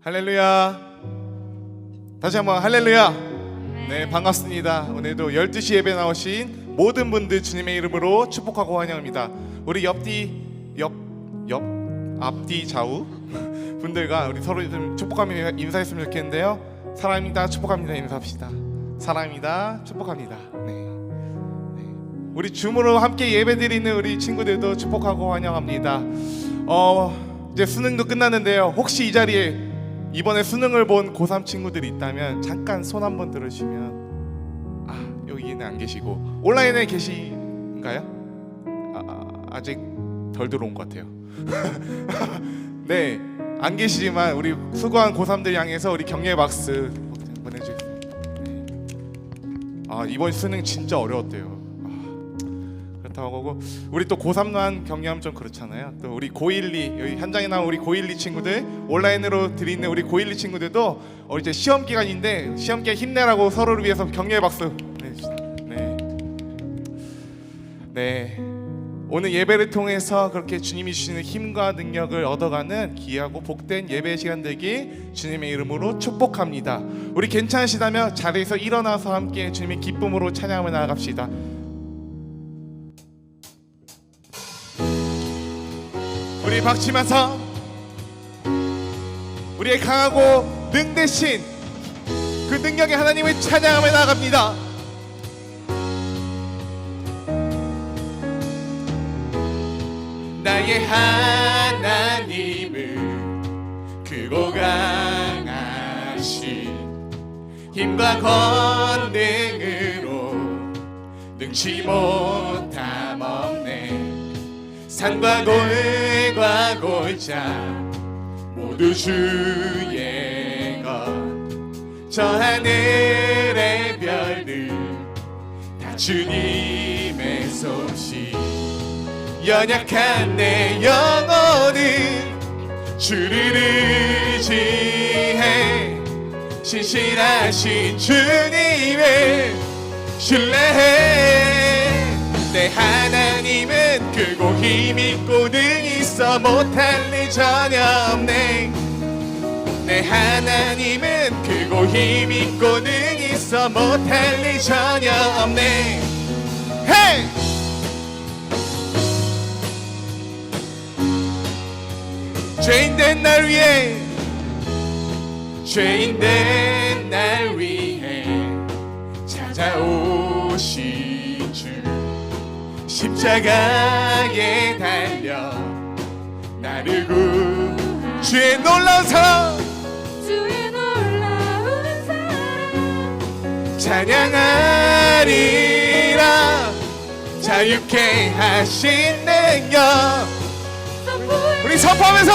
할렐루야. 다시 한번 할렐루야. 네, 반갑습니다. 오늘도 12시 예배 나오신 모든 분들 주님의 이름으로 축복하고 환영합니다. 우리 앞뒤 좌우 분들과 우리 서로 좀 축복하며 인사했으면 좋겠는데요. 사랑합니다, 축복합니다 인사합시다. 사랑합니다, 축복합니다. 네. 우리 줌으로 함께 예배드리는 우리 친구들도 축복하고 환영합니다. 이제 수능도 끝났는데요. 혹시 이 자리에 이번에 수능을 본 고3 친구들이 있다면 잠깐 손 한번 들어주시면, 여기는 안 계시고 온라인에 계신가요? 아직 덜 들어온 것 같아요. 네, 안 계시지만 우리 수고한 고3들 향해서 우리 격려의 박수 보내주세요. 네. 이번 수능 진짜 어려웠대요. 그렇다고 하고 우리 또 고3만 격려하면 좀 그렇잖아요. 또 우리 고12 여기 현장에 나온 우리 고12 친구들, 온라인으로 드리는 우리 고12 친구들도 이제 시험 기간인데 시험 기간 힘내라고 서로를 위해서 격려의 박수. 네. 오늘 예배를 통해서 그렇게 주님이 주시는 힘과 능력을 얻어가는 귀하고 복된 예배 시간 되기 주님의 이름으로 축복합니다. 우리 괜찮으시다면 자리에서 일어나서 함께 주님의 기쁨으로 찬양하며 나아갑시다. 우리 박치면서 우리의 강하고 능되신 그 능력의 하나님을 찬양하며 나아갑니다. 나의 하나님은 크고 강하신 힘과 권능으로 능치 못함 없네. 산과 골과 골짜 모두 주의 것, 저 하늘의 별들 다 주님의 솜씨. 연약한 내 영혼은 주를 의지해 신실하신 주님을 신뢰해. 내 하나님은 크고 힘있고 능히 있어 못할 일 전혀 없네. 내 하나님은 크고 힘있고 능히 있어 못할 일 전혀 없네. 헤이! 죄인된 날 위해, 죄인된 날 위해 찾아오신 주, 십자가에 달려 나를 주의 놀라운 사랑, 주의 놀라운 사랑 찬양하리라. 자유케 하신 능력 우리 선포하면서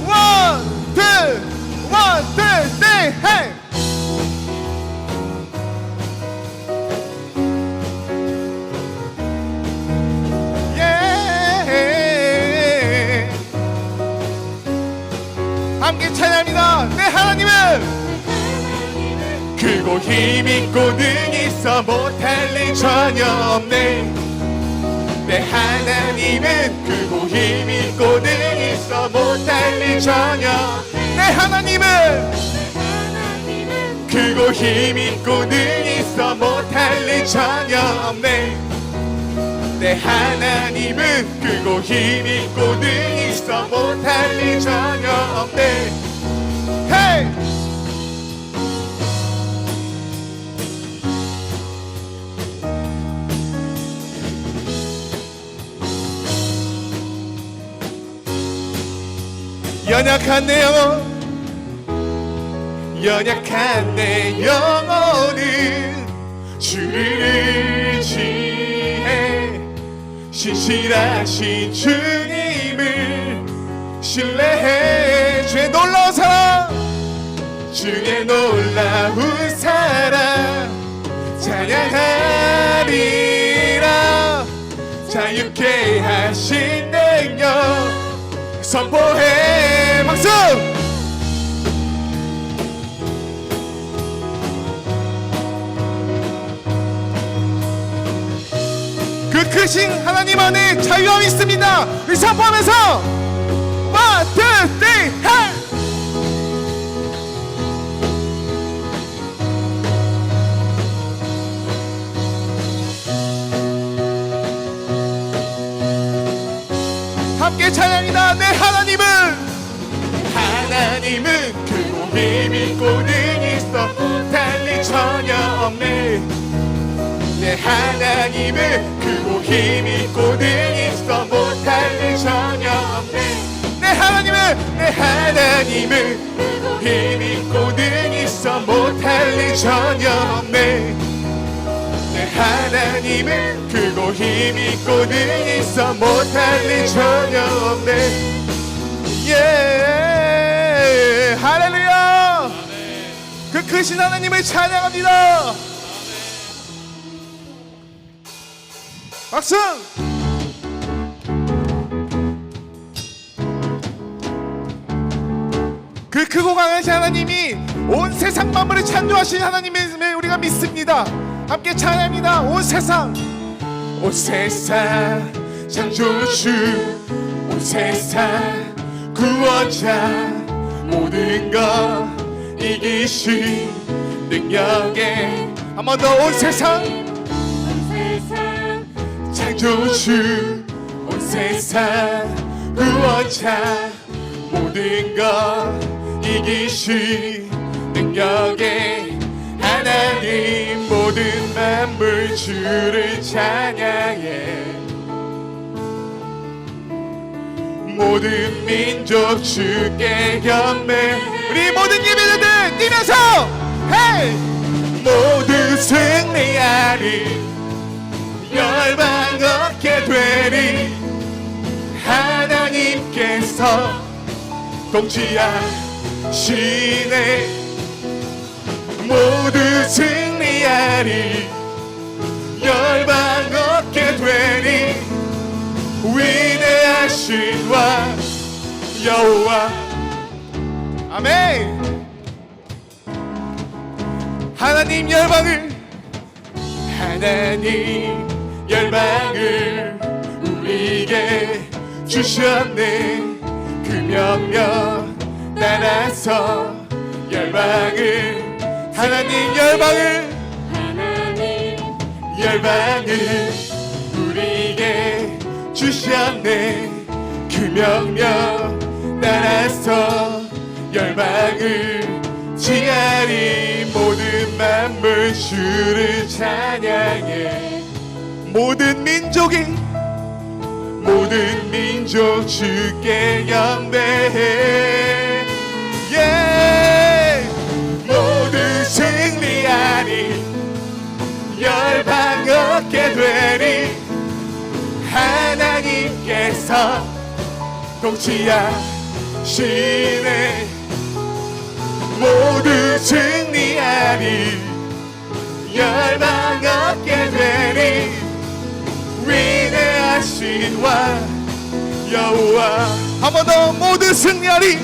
원, 투, 쓰리, 헤이. 함께 찬양합니다. 내 하나님은 크고 힘있고 능히 있어 못할 일 전혀 없네. 내 하나님은 크고 힘있고 능히 있어 못할 일 전혀. 내 하나님은 크고 힘있고 능히 있어 못할 일 전혀 없네. 내 하나님은 크고 힘있고 능히 있어 못할 일 전혀 없네. 헤이! 연약한 내 영혼, 연약한 내 영혼은 주를 의지해 신실하신 주님을 신뢰해. 주의 놀라운 사랑, 주의 놀라운 사랑 찬양하리라. 자유케 하신 능력 선포해. 박수! 그 크신 하나님 안에 자유함이 있습니다. 우리 선포하면서 원, 투, 3. 함께 찬양이다. 내 하나님은 크고 힘이 있고 능히 있어 못할 일 전혀 없네. 내 하나님은 크고 힘이 있고 능히 있어 못할 일 전혀 없네. 내 하나님은 크고 힘이 있고 능히 있어 못할 일 전혀 없네. 내 하나님은 크고 힘이 있고 능히 있어 못할 일 전혀 없네. 예, 할렐루야. 그 크신 하나님을 찬양합니다. 박수. 그 크고 강하신 하나님이 온 세상 만물을 창조하신 하나님임을 우리가 믿습니다. 함께 찬양합니다. 온 세상 창조주, 온 세상 구원자, 모든 것 이기신 능력에 한 번 더. 온 세상 창조주, 온 세상 구원자, 모든 것 이기신 능력에 하나님, 모든 만물 주를 찬양해. 모든 민족 주께 경배. 우리 모든 예배자들 뛰면서 헤이! 모두 승리하리, 열방 얻게 되리. 하나님께서 통치하시네. 모두 승리하리, 열방 얻게 되리. 위대하신 왕 여호와. 아멘. 하나님 열방을 우리에게 주셨네. 그 명령 따라서 열방을, 하나님 열방을 우리에게 주셨네. 그 명령 따라서 열방을 지하리. 모든 만물 주를 찬양해. 모든 민족 주께 경배해. 예! 모두 승리하리, 열방 얻게 되리. 하나님께서 통치하시네. 모두 승리하리, 열방 얻게 되리. 위대하신 왕 여호와. 한 번 더. 모두 승리하리,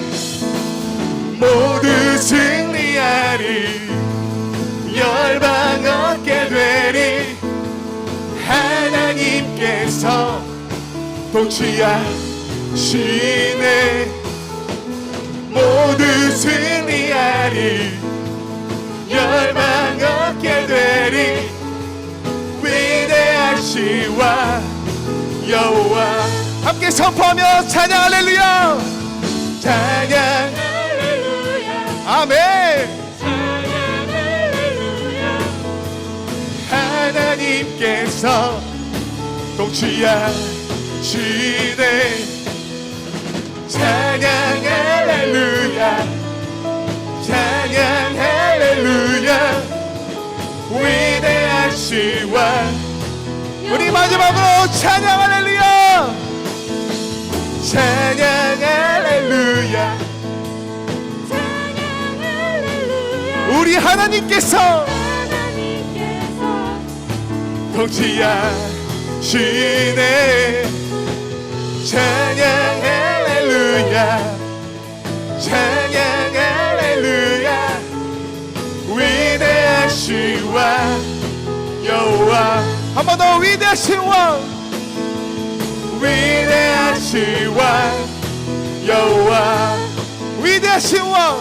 모두 승리하리, 열방 얻게 되리. 하나님께서 통치하시네. 모두 승리하리, 열방 얻게 되리. 위대하신 왕 여호와. 함께 선포하며 찬양 할렐루야. 찬양 할렐루야. 아멘. 찬양 할렐루야. 하나님께서 통치하시네. 찬양 할렐루야. 찬양 할렐루야. 위대하신 왕. 우리 마지막으로 찬양 할렐루야. 찬양 할렐루야. 찬양 할렐루야. 우리 하나님께서 통치하시네. 찬양 할렐루야. 찬양 할렐루야. 위대하신 왕 여호와. 한 번 더. 위대하신 왕, 위대하신 왕 여호와. 위대하신 왕,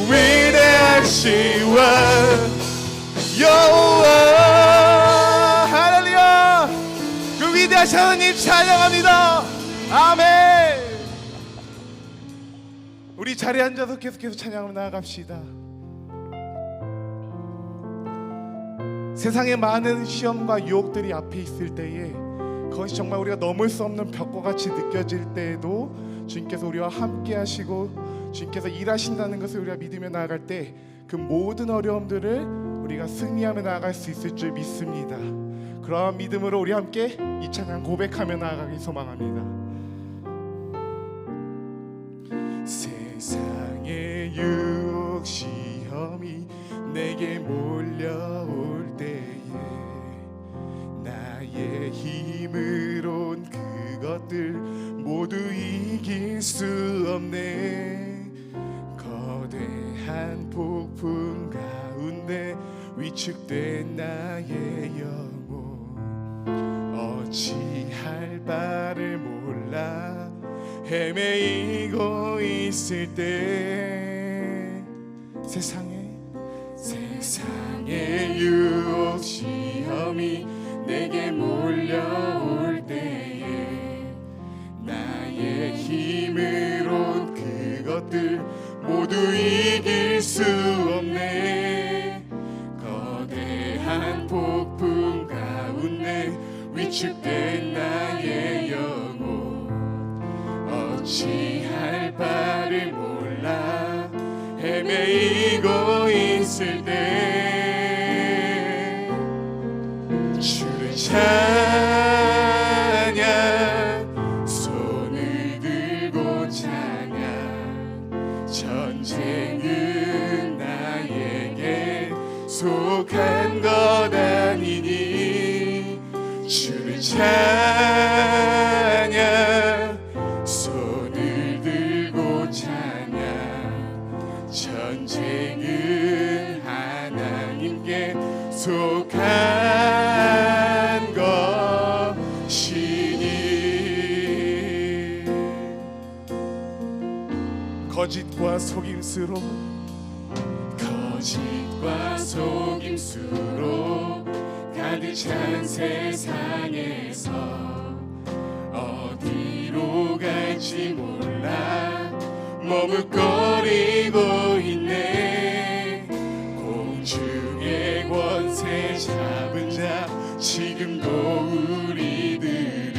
위대하신 왕 여호와. 할렐루야. 그 위대하신 하나님 찬양합니다. 아멘. 우리 자리에 앉아서 계속해서 찬양으로 나아갑시다. 세상에 많은 시험과 유혹들이 앞에 있을 때에 그것이 정말 우리가 넘을 수 없는 벽과 같이 느껴질 때에도 주님께서 우리와 함께 하시고 주님께서 일하신다는 것을 우리가 믿으며 나아갈 때 그 모든 어려움들을 우리가 승리하며 나아갈 수 있을 줄 믿습니다. 그러한 믿음으로 우리 함께 이 찬양 고백하며 나아가길 소망합니다. 세상의 유혹 시험이 내게 몰려올 때에 나의 힘으론 그것들 모두 이길 수 없네. 거대한 폭풍 가운데 위축된 나의 영혼 어찌할 바를 몰라 헤매이고 있을 때 세상의 유혹 시험이 내게 몰려올 때에 나의 힘으론 그것들 모두 이길 수 없네. 거대한 폭풍 가운데 위축된 나의 영혼 어찌할 바를 몰라 헤매이고 있을 때 주를 찬양 손을 들고 찬양 전쟁은 나에게 속한 것 아니니 주를 찬양 손을 들고 찬양 전쟁은 하나님께 속한 것이니 거짓과 속임수로 가득 찬 세상에서 어디로 갈지 몰라 머뭇거리고 있네. 공중의 권세 잡은 자 지금도 우리들을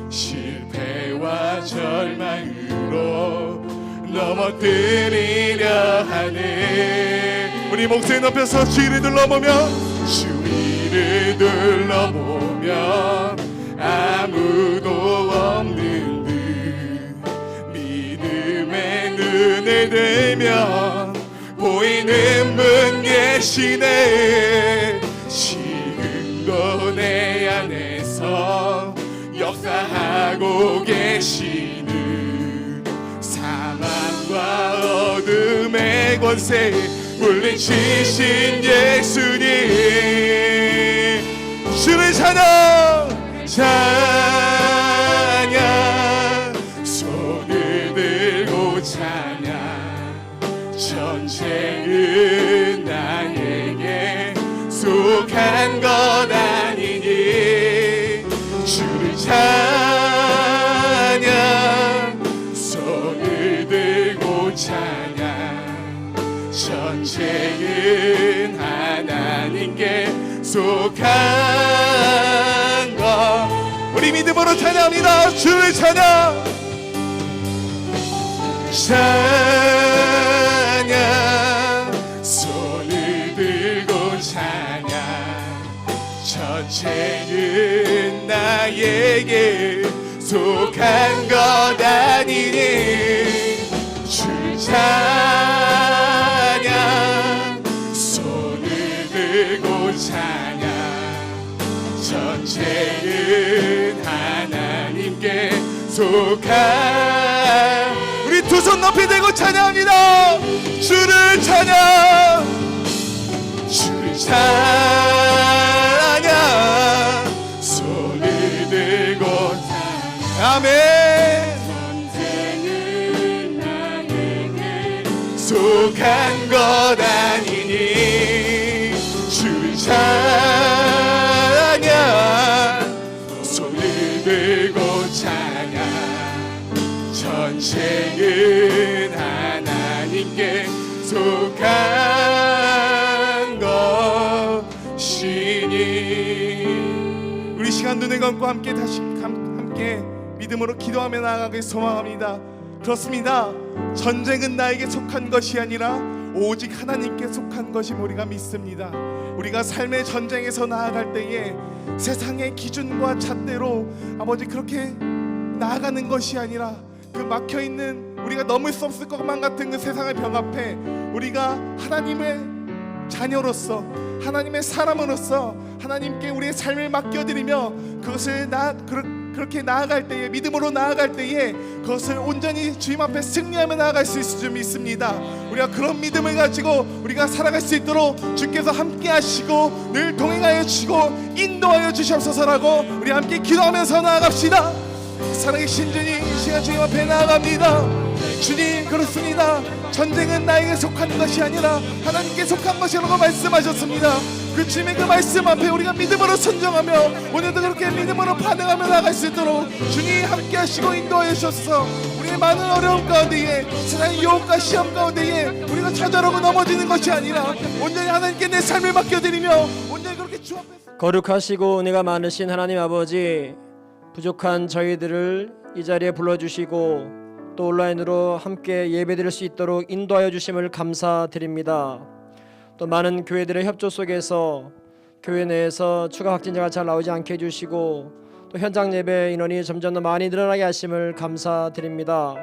실패와 절망으로 넘어뜨리려 하네. 우리 목소리 높여서 주위를 둘러보면 주위를 둘러보면 아무도 없는 듯 믿음의 눈을 들면 보이는 분 계시네. 지금도 내 안에서 역사하고 계시는 사망과 어둠의 권세 물리치신 예수님 주를 찬양 손을 들고 찬양 전쟁은 나에게 속한 것 아니니 주를 찬양 손을 들고 찬양 전쟁은 하나님께 속한 것. 우리 믿음으로 찬양합니다. 주를 찬양 손을 들고 찬양 전쟁은 나에게 속한 것 아니니 주를 찬양 손을 들고 찬양 전쟁은 하나님께 속한. 우리 두 손 높이 들고 찬양합니다. 주를 찬양 손을 들고 찬양. 아멘. 전쟁은 속한 것 아니니 주를 찬양 손을 들고 찬양 전쟁은 하나님께 속한 것이니 우리 시간 눈을 감고 함께 다시 함께 믿음으로 기도하며 나아가길 소망합니다. 그렇습니다. 전쟁은 나에게 속한 것이 아니라 오직 하나님께 속한 것임을 우리가 믿습니다. 우리가 삶의 전쟁에서 나아갈 때에 세상의 기준과 잣대로 아버지 그렇게 나아가는 것이 아니라 그 막혀있는 우리가 넘을 수 없을 것만 같은 그 세상의 벽 앞에 우리가 하나님의 자녀로서 하나님의 사람으로서 하나님께 우리의 삶을 맡겨드리며 그것을 그렇게 나아갈 때에 믿음으로 나아갈 때에 그것을 온전히 주님 앞에 승리하며 나아갈 수 있을 줄 믿습니다. 우리가 그런 믿음을 가지고 우리가 살아갈 수 있도록 주께서 함께 하시고 늘 동행하여 주시고 인도하여 주시옵소서라고 우리 함께 기도하면서 나아갑시다. 살아계신 주님 이 시간 주님 앞에 나아갑니다. 주님 그렇습니다. 전쟁은 나에게 속한 것이 아니라 하나님께 속한 것이라고 말씀하셨습니다. 그 주님의 그 말씀 앞에 우리가 믿음으로 순종하며 오늘도 그렇게 믿음으로 반응하며 나갈 수 있도록 주님 함께 하시고 인도하여 주셔서 우리의 많은 어려움 가운데에 세상의 유혹과 시험 가운데에 우리가 좌절하고 넘어지는 것이 아니라 온전히 하나님께 내 삶을 맡겨드리며 온전히 그렇게 주 앞에서 거룩하시고 은혜가 많으신 하나님 아버지, 부족한 저희들을 이 자리에 불러주시고 또 온라인으로 함께 예배드릴 수 있도록 인도하여 주심을 감사드립니다. 또 많은 교회들의 협조 속에서 교회 내에서 추가 확진자가 잘 나오지 않게 해주시고 또 현장 예배 인원이 점점 더 많이 늘어나게 하심을 감사드립니다.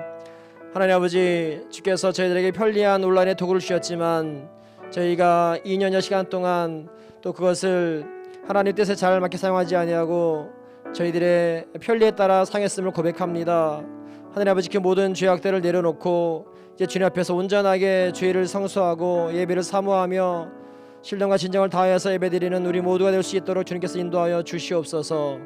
하나님 아버지, 주께서 저희들에게 편리한 온라인의 도구를 주셨지만 저희가 2년여 시간 동안 또 그것을 하나님 뜻에 잘 맞게 사용하지 아니하고 저희들의 편리에 따라 상했음을 고백합니다. 하나님 아버지, 그 모든 죄악들을 내려놓고 이제 주님 앞에서 온전하게 죄를 성수하고 예배를 사모하며 신령과 진정을 다하여서 예배드리는 우리 모두가 될 수 있도록 주님께서 인도하여 주시옵소서.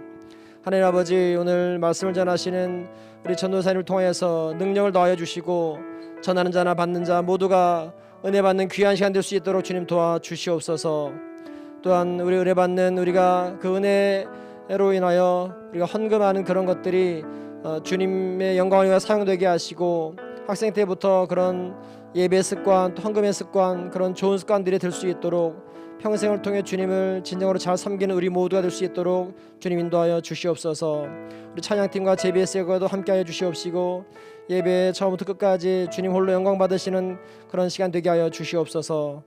하나님 아버지, 오늘 말씀을 전하시는 우리 전도사님을 통하여서 능력을 더하여 주시고 전하는 자나 받는 자 모두가 은혜 받는 귀한 시간 될 수 있도록 주님 도와주시옵소서. 또한 우리 은혜 받는 우리가 그 은혜로 인하여 우리가 헌금하는 그런 것들이 주님의 영광을 위하여 사용되게 하시고 학생 때부터 그런 예배 습관, 또 헌금의 습관, 그런 좋은 습관들이 될 수 있도록 평생을 통해 주님을 진정으로 잘 섬기는 우리 모두가 될 수 있도록 주님 인도하여 주시옵소서. 우리 찬양팀과 JBS에도 함께하여 주시옵시고 예배 처음부터 끝까지 주님 홀로 영광 받으시는 그런 시간 되게 하여 주시옵소서.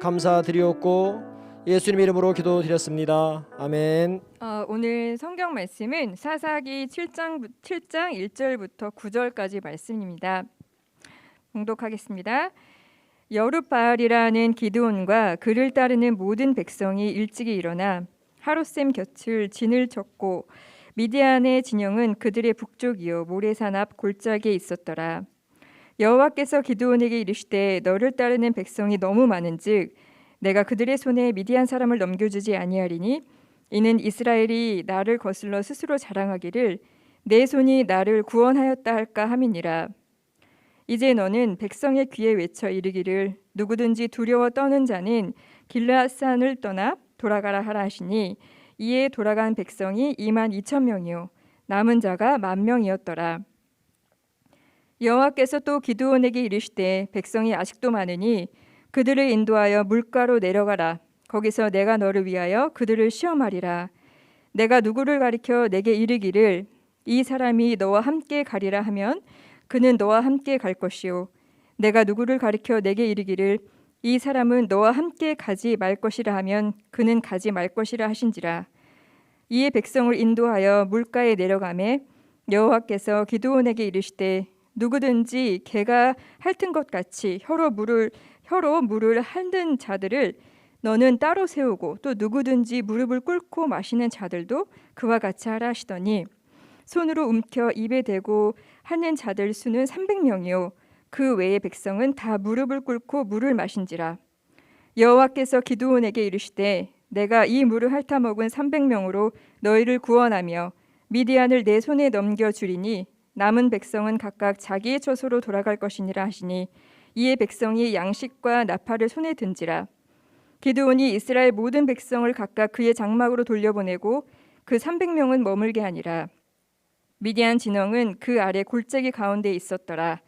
감사드리옵고 예수님 이름으로 기도드렸습니다. 아멘. 오늘 성경 말씀은 사사기 7장 1절부터 9절까지 말씀입니다. 봉독하겠습니다. 여룻바알이라는 기드온과 그를 따르는 모든 백성이 일찍이 일어나 하롯셈 곁을 진을 쳤고 미디안의 진영은 그들의 북쪽이요 모레산 앞 골짜기에 있었더라. 여호와께서 기드온에게 이르시되 너를 따르는 백성이 너무 많은즉 내가 그들의 손에 미디안 사람을 넘겨주지 아니하리니 이는 이스라엘이 나를 거슬러 스스로 자랑하기를 내 손이 나를 구원하였다 할까 함이니라. 이제 너는 백성의 귀에 외쳐 이르기를 누구든지 두려워 떠는 자는 길르앗산을 떠나 돌아가라 하라 하시니 이에 돌아간 백성이 22,000명이요 남은 자가 10,000명이었더라. 여호와께서 또 기드온에게 이르시되 백성이 아직도 많으니 그들을 인도하여 물가로 내려가라. 거기서 내가 너를 위하여 그들을 시험하리라. 내가 누구를 가리켜 내게 이르기를 이 사람이 너와 함께 가리라 하면 그는 너와 함께 갈 것이요 내가 누구를 가리켜 내게 이르기를 이 사람은 너와 함께 가지 말 것이라 하면 그는 가지 말 것이라 하신지라. 이에 백성을 인도하여 물가에 내려가매 여호와께서 기드온에게 이르시되 누구든지 개가 핥은 것 같이 혀로 물을 핥는 자들을 너는 따로 세우고 또 누구든지 무릎을 꿇고 마시는 자들도 그와 같이 하라 하시더니 손으로 움켜 입에 대고 핥는 자들 수는 300명이요 그 외의 백성은 다 무릎을 꿇고 물을 마신지라. 여호와께서 기드온에게 이르시되 내가 이 물을 핥아 먹은 300명으로 너희를 구원하며 미디안을 내 손에 넘겨주리니 남은 백성은 각각 자기의 처소로 돌아갈 것이니라 하시니 이에 백성이 양식과 나팔을 손에 든지라. 기드온이 이스라엘 모든 백성을 각각 그의 장막으로 돌려보내고 그 300명은 머물게 하니라. 미디안 진영은 그 아래 골짜기 가운데 있었더라.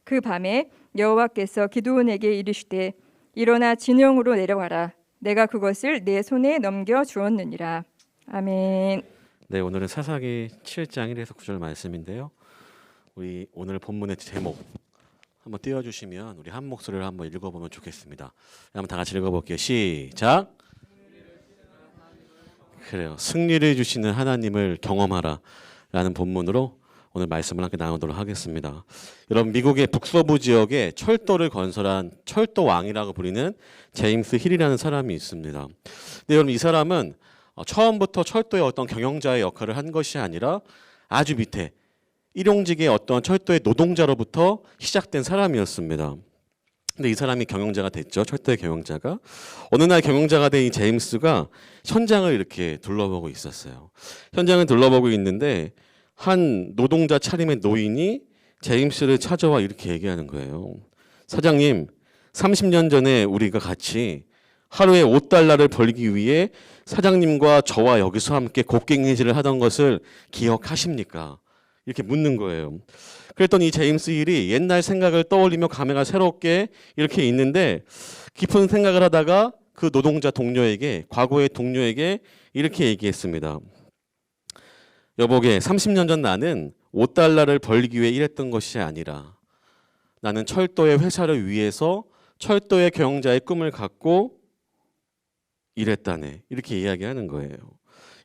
그 밤에 여호와께서 기드온에게 이르시되 일어나 진영으로 내려가라. 내가 그것을 내 손에 넘겨 주었느니라. 아멘. 네, 오늘은 사사기 7장 1에서 9절 말씀인데요. 우리 오늘 본문의 제목 한번 띄워주시면 우리 한 목소리를 한번 읽어보면 좋겠습니다. 한번 다 같이 읽어볼게요. 시작. 그래요. 승리를 주시는 하나님을 경험하라 라는 본문으로 오늘 말씀을 함께 나누도록 하겠습니다. 여러분, 미국의 북서부 지역에 철도를 건설한 철도 왕이라고 불리는 제임스 힐이라는 사람이 있습니다. 근데 여러분, 이 사람은 처음부터 철도의 어떤 경영자의 역할을 한 것이 아니라 아주 밑에 일용직의 어떤 철도의 노동자로부터 시작된 사람이었습니다. 근데 이 사람이 경영자가 됐죠. 철도의 경영자가. 어느 날 경영자가 된 이 제임스가 현장을 이렇게 둘러보고 있었어요. 현장을 둘러보고 있는데 한 노동자 차림의 노인이 제임스를 찾아와 이렇게 얘기하는 거예요. 사장님, 30년 전에 우리가 같이 하루에 $5를 벌기 위해 사장님과 저와 여기서 함께 곡괭이질을 하던 것을 기억하십니까? 이렇게 묻는 거예요. 그랬더니 이 제임스 힐이 옛날 생각을 떠올리며 감회가 새롭게 이렇게 있는데 깊은 생각을 하다가 그 노동자 동료에게, 과거의 동료에게 이렇게 얘기했습니다. 여보게, 30년 전 나는 $5를 벌기 위해 일했던 것이 아니라 나는 철도의 회사를 위해서 철도의 경영자의 꿈을 갖고 일했다네. 이렇게 이야기하는 거예요.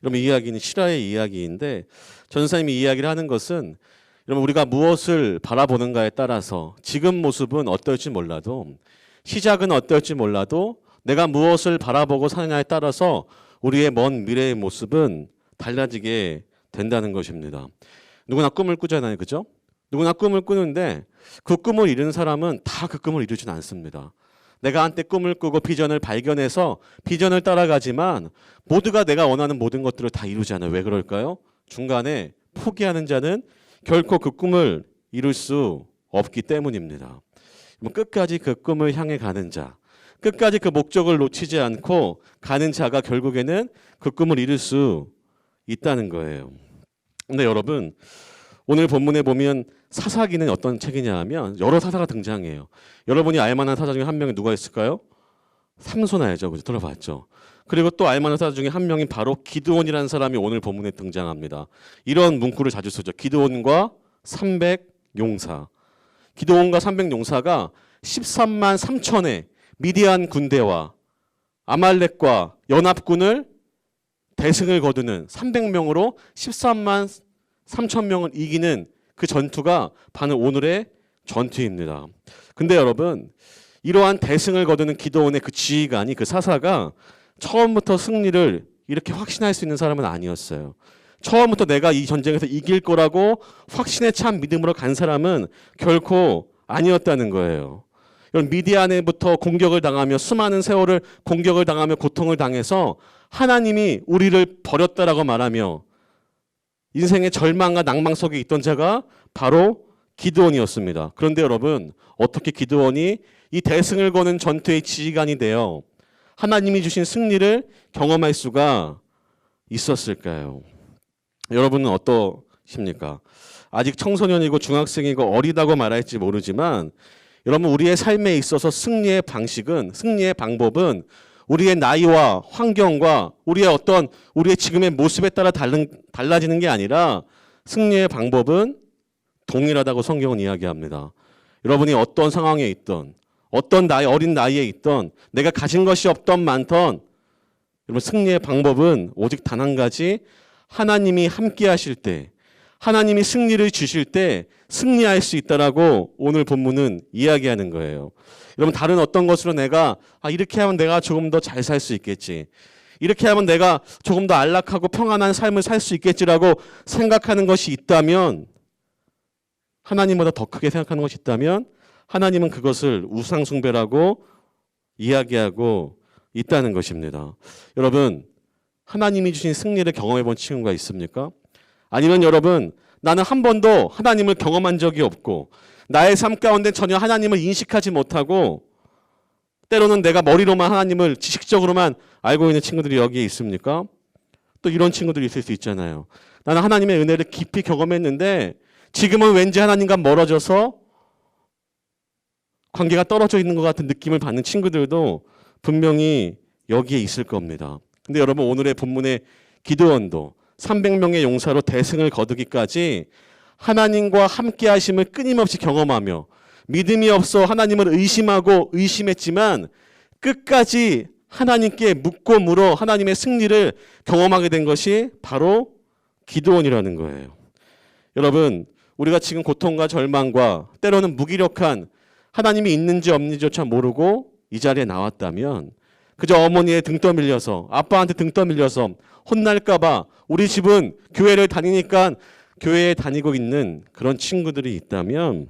여러분, 이 이야기는 실화의 이야기인데 전사님이 이야기를 하는 것은 여러분, 우리가 무엇을 바라보는가에 따라서 지금 모습은 어떨지 몰라도 시작은 어떨지 몰라도 내가 무엇을 바라보고 사느냐에 따라서 우리의 먼 미래의 모습은 달라지게 된다는 것입니다. 누구나 꿈을 꾸잖아요. 그죠? 누구나 꿈을 꾸는데 그 꿈을 이루는 사람은 다 그 꿈을 이루진 않습니다. 내가 한때 꿈을 꾸고 비전을 발견해서 비전을 따라가지만 모두가 내가 원하는 모든 것들을 다 이루지 않아요. 왜 그럴까요? 중간에 포기하는 자는 결코 그 꿈을 이룰 수 없기 때문입니다. 끝까지 그 꿈을 향해 가는 자, 끝까지 그 목적을 놓치지 않고 가는 자가 결국에는 그 꿈을 이룰 수 있다는 거예요. 근데 여러분, 오늘 본문에 보면 사사기는 어떤 책이냐 하면 여러 사사가 등장해요. 여러분이 알만한 사사 중에 한 명이 누가 있을까요? 삼손 알죠? 그죠? 들어봤죠? 그리고 또 알만한 사사 중에 한 명이 바로 기드온이라는 사람이 오늘 본문에 등장합니다. 이런 문구를 자주 쓰죠. 기드온과 300용사. 기드온과 300용사가 13만 3천의 미디안 군대와 아말렉과 연합군을 대승을 거두는 300명으로 13만 3천 명을 이기는 그 전투가 바로 오늘의 전투입니다. 근데 여러분, 이러한 대승을 거두는 기드온의 그 지휘관이, 그 사사가 처음부터 승리를 이렇게 확신할 수 있는 사람은 아니었어요. 처음부터 내가 이 전쟁에서 이길 거라고 확신에 찬 믿음으로 간 사람은 결코 아니었다는 거예요. 이런 미디안에부터 공격을 당하며 수많은 세월을 공격을 당하며 고통을 당해서 하나님이 우리를 버렸다라고 말하며 인생의 절망과 낭망 속에 있던 자가 바로 기드온이었습니다. 그런데 여러분, 어떻게 기드온이 이 대승을 거는 전투의 지휘관이 되어 하나님이 주신 승리를 경험할 수가 있었을까요? 여러분은 어떠십니까? 아직 청소년이고 중학생이고 어리다고 말할지 모르지만 여러분, 우리의 삶에 있어서 승리의 방식은, 승리의 방법은 우리의 나이와 환경과 우리의 지금의 모습에 따라 달라지는 게 아니라 승리의 방법은 동일하다고 성경은 이야기합니다. 여러분이 어떤 상황에 있던, 어떤 어린 나이에 있던, 내가 가진 것이 없던 많던, 여러분, 승리의 방법은 오직 단 한 가지, 하나님이 함께 하실 때, 하나님이 승리를 주실 때 승리할 수 있다라고 오늘 본문은 이야기하는 거예요. 여러분, 다른 어떤 것으로 내가 이렇게 하면 내가 조금 더 잘 살 수 있겠지, 이렇게 하면 내가 조금 더 안락하고 평안한 삶을 살 수 있겠지라고 생각하는 것이 있다면, 하나님보다 더 크게 생각하는 것이 있다면 하나님은 그것을 우상숭배라고 이야기하고 있다는 것입니다. 여러분, 하나님이 주신 승리를 경험해 본 친구가 있습니까? 아니면 여러분, 나는 한 번도 하나님을 경험한 적이 없고 나의 삶 가운데 전혀 하나님을 인식하지 못하고 때로는 내가 머리로만 하나님을 지식적으로만 알고 있는 친구들이 여기에 있습니까? 또 이런 친구들이 있을 수 있잖아요. 나는 하나님의 은혜를 깊이 경험했는데 지금은 왠지 하나님과 멀어져서 관계가 떨어져 있는 것 같은 느낌을 받는 친구들도 분명히 여기에 있을 겁니다. 근데 여러분 오늘의 본문의 기드온도 300명의 용사로 대승을 거두기까지 하나님과 함께 하심을 끊임없이 경험하며 믿음이 없어 하나님을 의심하고 의심했지만 끝까지 하나님께 묻고 물어 하나님의 승리를 경험하게 된 것이 바로 기드온이라는 거예요. 여러분 우리가 지금 고통과 절망과 때로는 무기력한 하나님이 있는지 없는지조차 모르고 이 자리에 나왔다면 그저 어머니의 등 떠밀려서 아빠한테 등 떠밀려서 혼날까 봐 우리 집은 교회를 다니니까 교회에 다니고 있는 그런 친구들이 있다면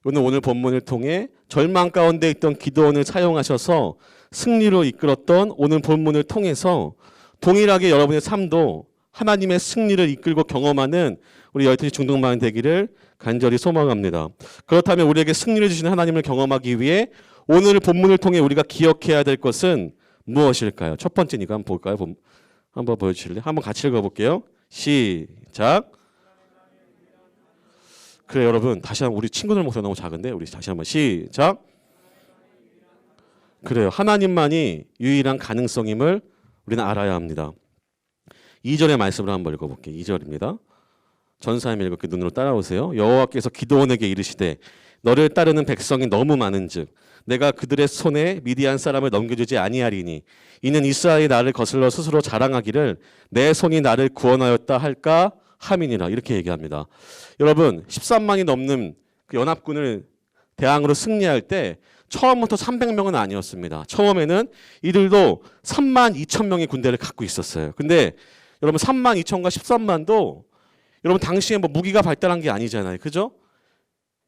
오늘 본문을 통해 절망 가운데 있던 기드온을 사용하셔서 승리로 이끌었던 오늘 본문을 통해서 동일하게 여러분의 삶도 하나님의 승리를 이끌고 경험하는 우리 열두 중등반 되기를 간절히 소망합니다. 그렇다면 우리에게 승리를 주시는 하나님을 경험하기 위해 오늘 본문을 통해 우리가 기억해야 될 것은 무엇일까요? 첫 번째니까 한번 볼까요? 한번 보여주실래요? 한번 같이 읽어볼게요. 시작. 그래 여러분 다시 한번 우리 친구들 목소리 너무 작은데 우리 다시 한번 시작. 그래요. 하나님만이 유일한 가능성임을 우리는 알아야 합니다. 2절의 말씀을 한번 읽어볼게요. 2절입니다. 전사님 읽을게 눈으로 따라오세요. 여호와께서 기드온에게 이르시되 너를 따르는 백성이 너무 많은즉 내가 그들의 손에 미디안 사람을 넘겨주지 아니하리니 이는 이스라엘이 나를 거슬러 스스로 자랑하기를 내 손이 나를 구원하였다 할까 함이니라 이렇게 얘기합니다. 여러분 13만이 넘는 그 연합군을 대항으로 승리할 때 처음부터 300명은 아니었습니다. 처음에는 이들도 3만 2천 명의 군대를 갖고 있었어요. 근데 여러분 3만 2천과 13만도 여러분 당시에 뭐 무기가 발달한 게 아니잖아요. 그죠?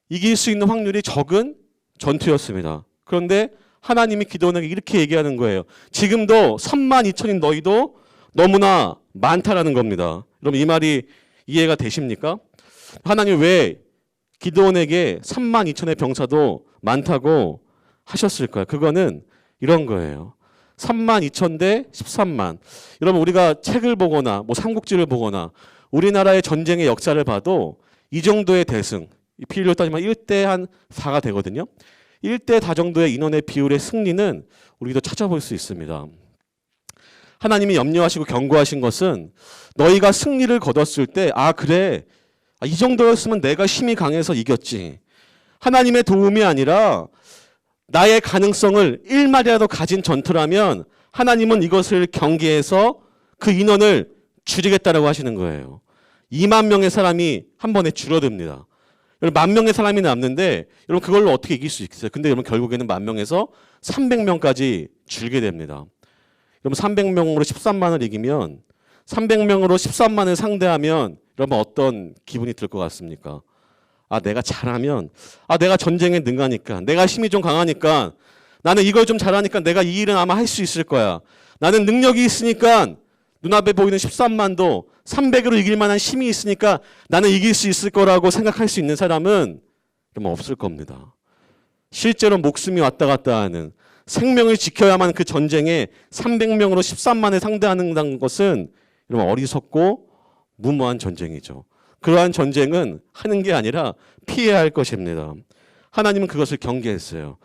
이길 수 있는 확률이 적은 전투였습니다. 그런데 하나님이 기드온에게 이렇게 얘기하는 거예요. 지금도 3만 2천인 너희도 너무나 많다라는 겁니다. 여러분 이 말이 이해가 되십니까? 하나님 왜 기드온에게 3만 2천의 병사도 많다고 하셨을까요? 그거는 이런 거예요. 3만 2천 대 13만. 여러분 우리가 책을 보거나 뭐 삼국지를 보거나 우리나라의 전쟁의 역사를 봐도 이 정도의 대승, 비율로 따지면 1대 한 4가 되거든요. 1대 4 정도의 인원의 비율의 승리는 우리도 찾아볼 수 있습니다. 하나님이 염려하시고 경고하신 것은 너희가 승리를 거뒀을 때 그래 이 정도였으면 내가 힘이 강해서 이겼지. 하나님의 도움이 아니라 나의 가능성을 1마리라도 가진 전투라면 하나님은 이것을 경계해서 그 인원을 줄이겠다라고 하시는 거예요. 2만 명의 사람이 한 번에 줄어듭니다. 여러분 1만 명의 사람이 남는데 여러분 그걸로 어떻게 이길 수 있어요? 근데 여러분 결국에는 1만 명에서 300명까지 줄게 됩니다. 여러분 300명으로 13만을 이기면 300명으로 13만을 상대하면 여러분 어떤 기분이 들 것 같습니까? 내가 잘하면 내가 전쟁에 능하니까 내가 힘이 좀 강하니까 나는 이걸 좀 잘하니까 내가 이 일은 아마 할 수 있을 거야. 나는 능력이 있으니까 눈앞에 보이는 13만도 300으로 이길 만한 힘이 있으니까 나는 이길 수 있을 거라고 생각할 수 있는 사람은 여러분 없을 겁니다. 실제로 목숨이 왔다 갔다 하는 생명을 지켜야만 그 전쟁에 300명으로 13만을 상대하는 것은 여러분 어리석고 무모한 전쟁이죠. 그러한 전쟁은 하는 게 아니라 피해야 할 것입니다. 하나님은 그것을 경계했어요.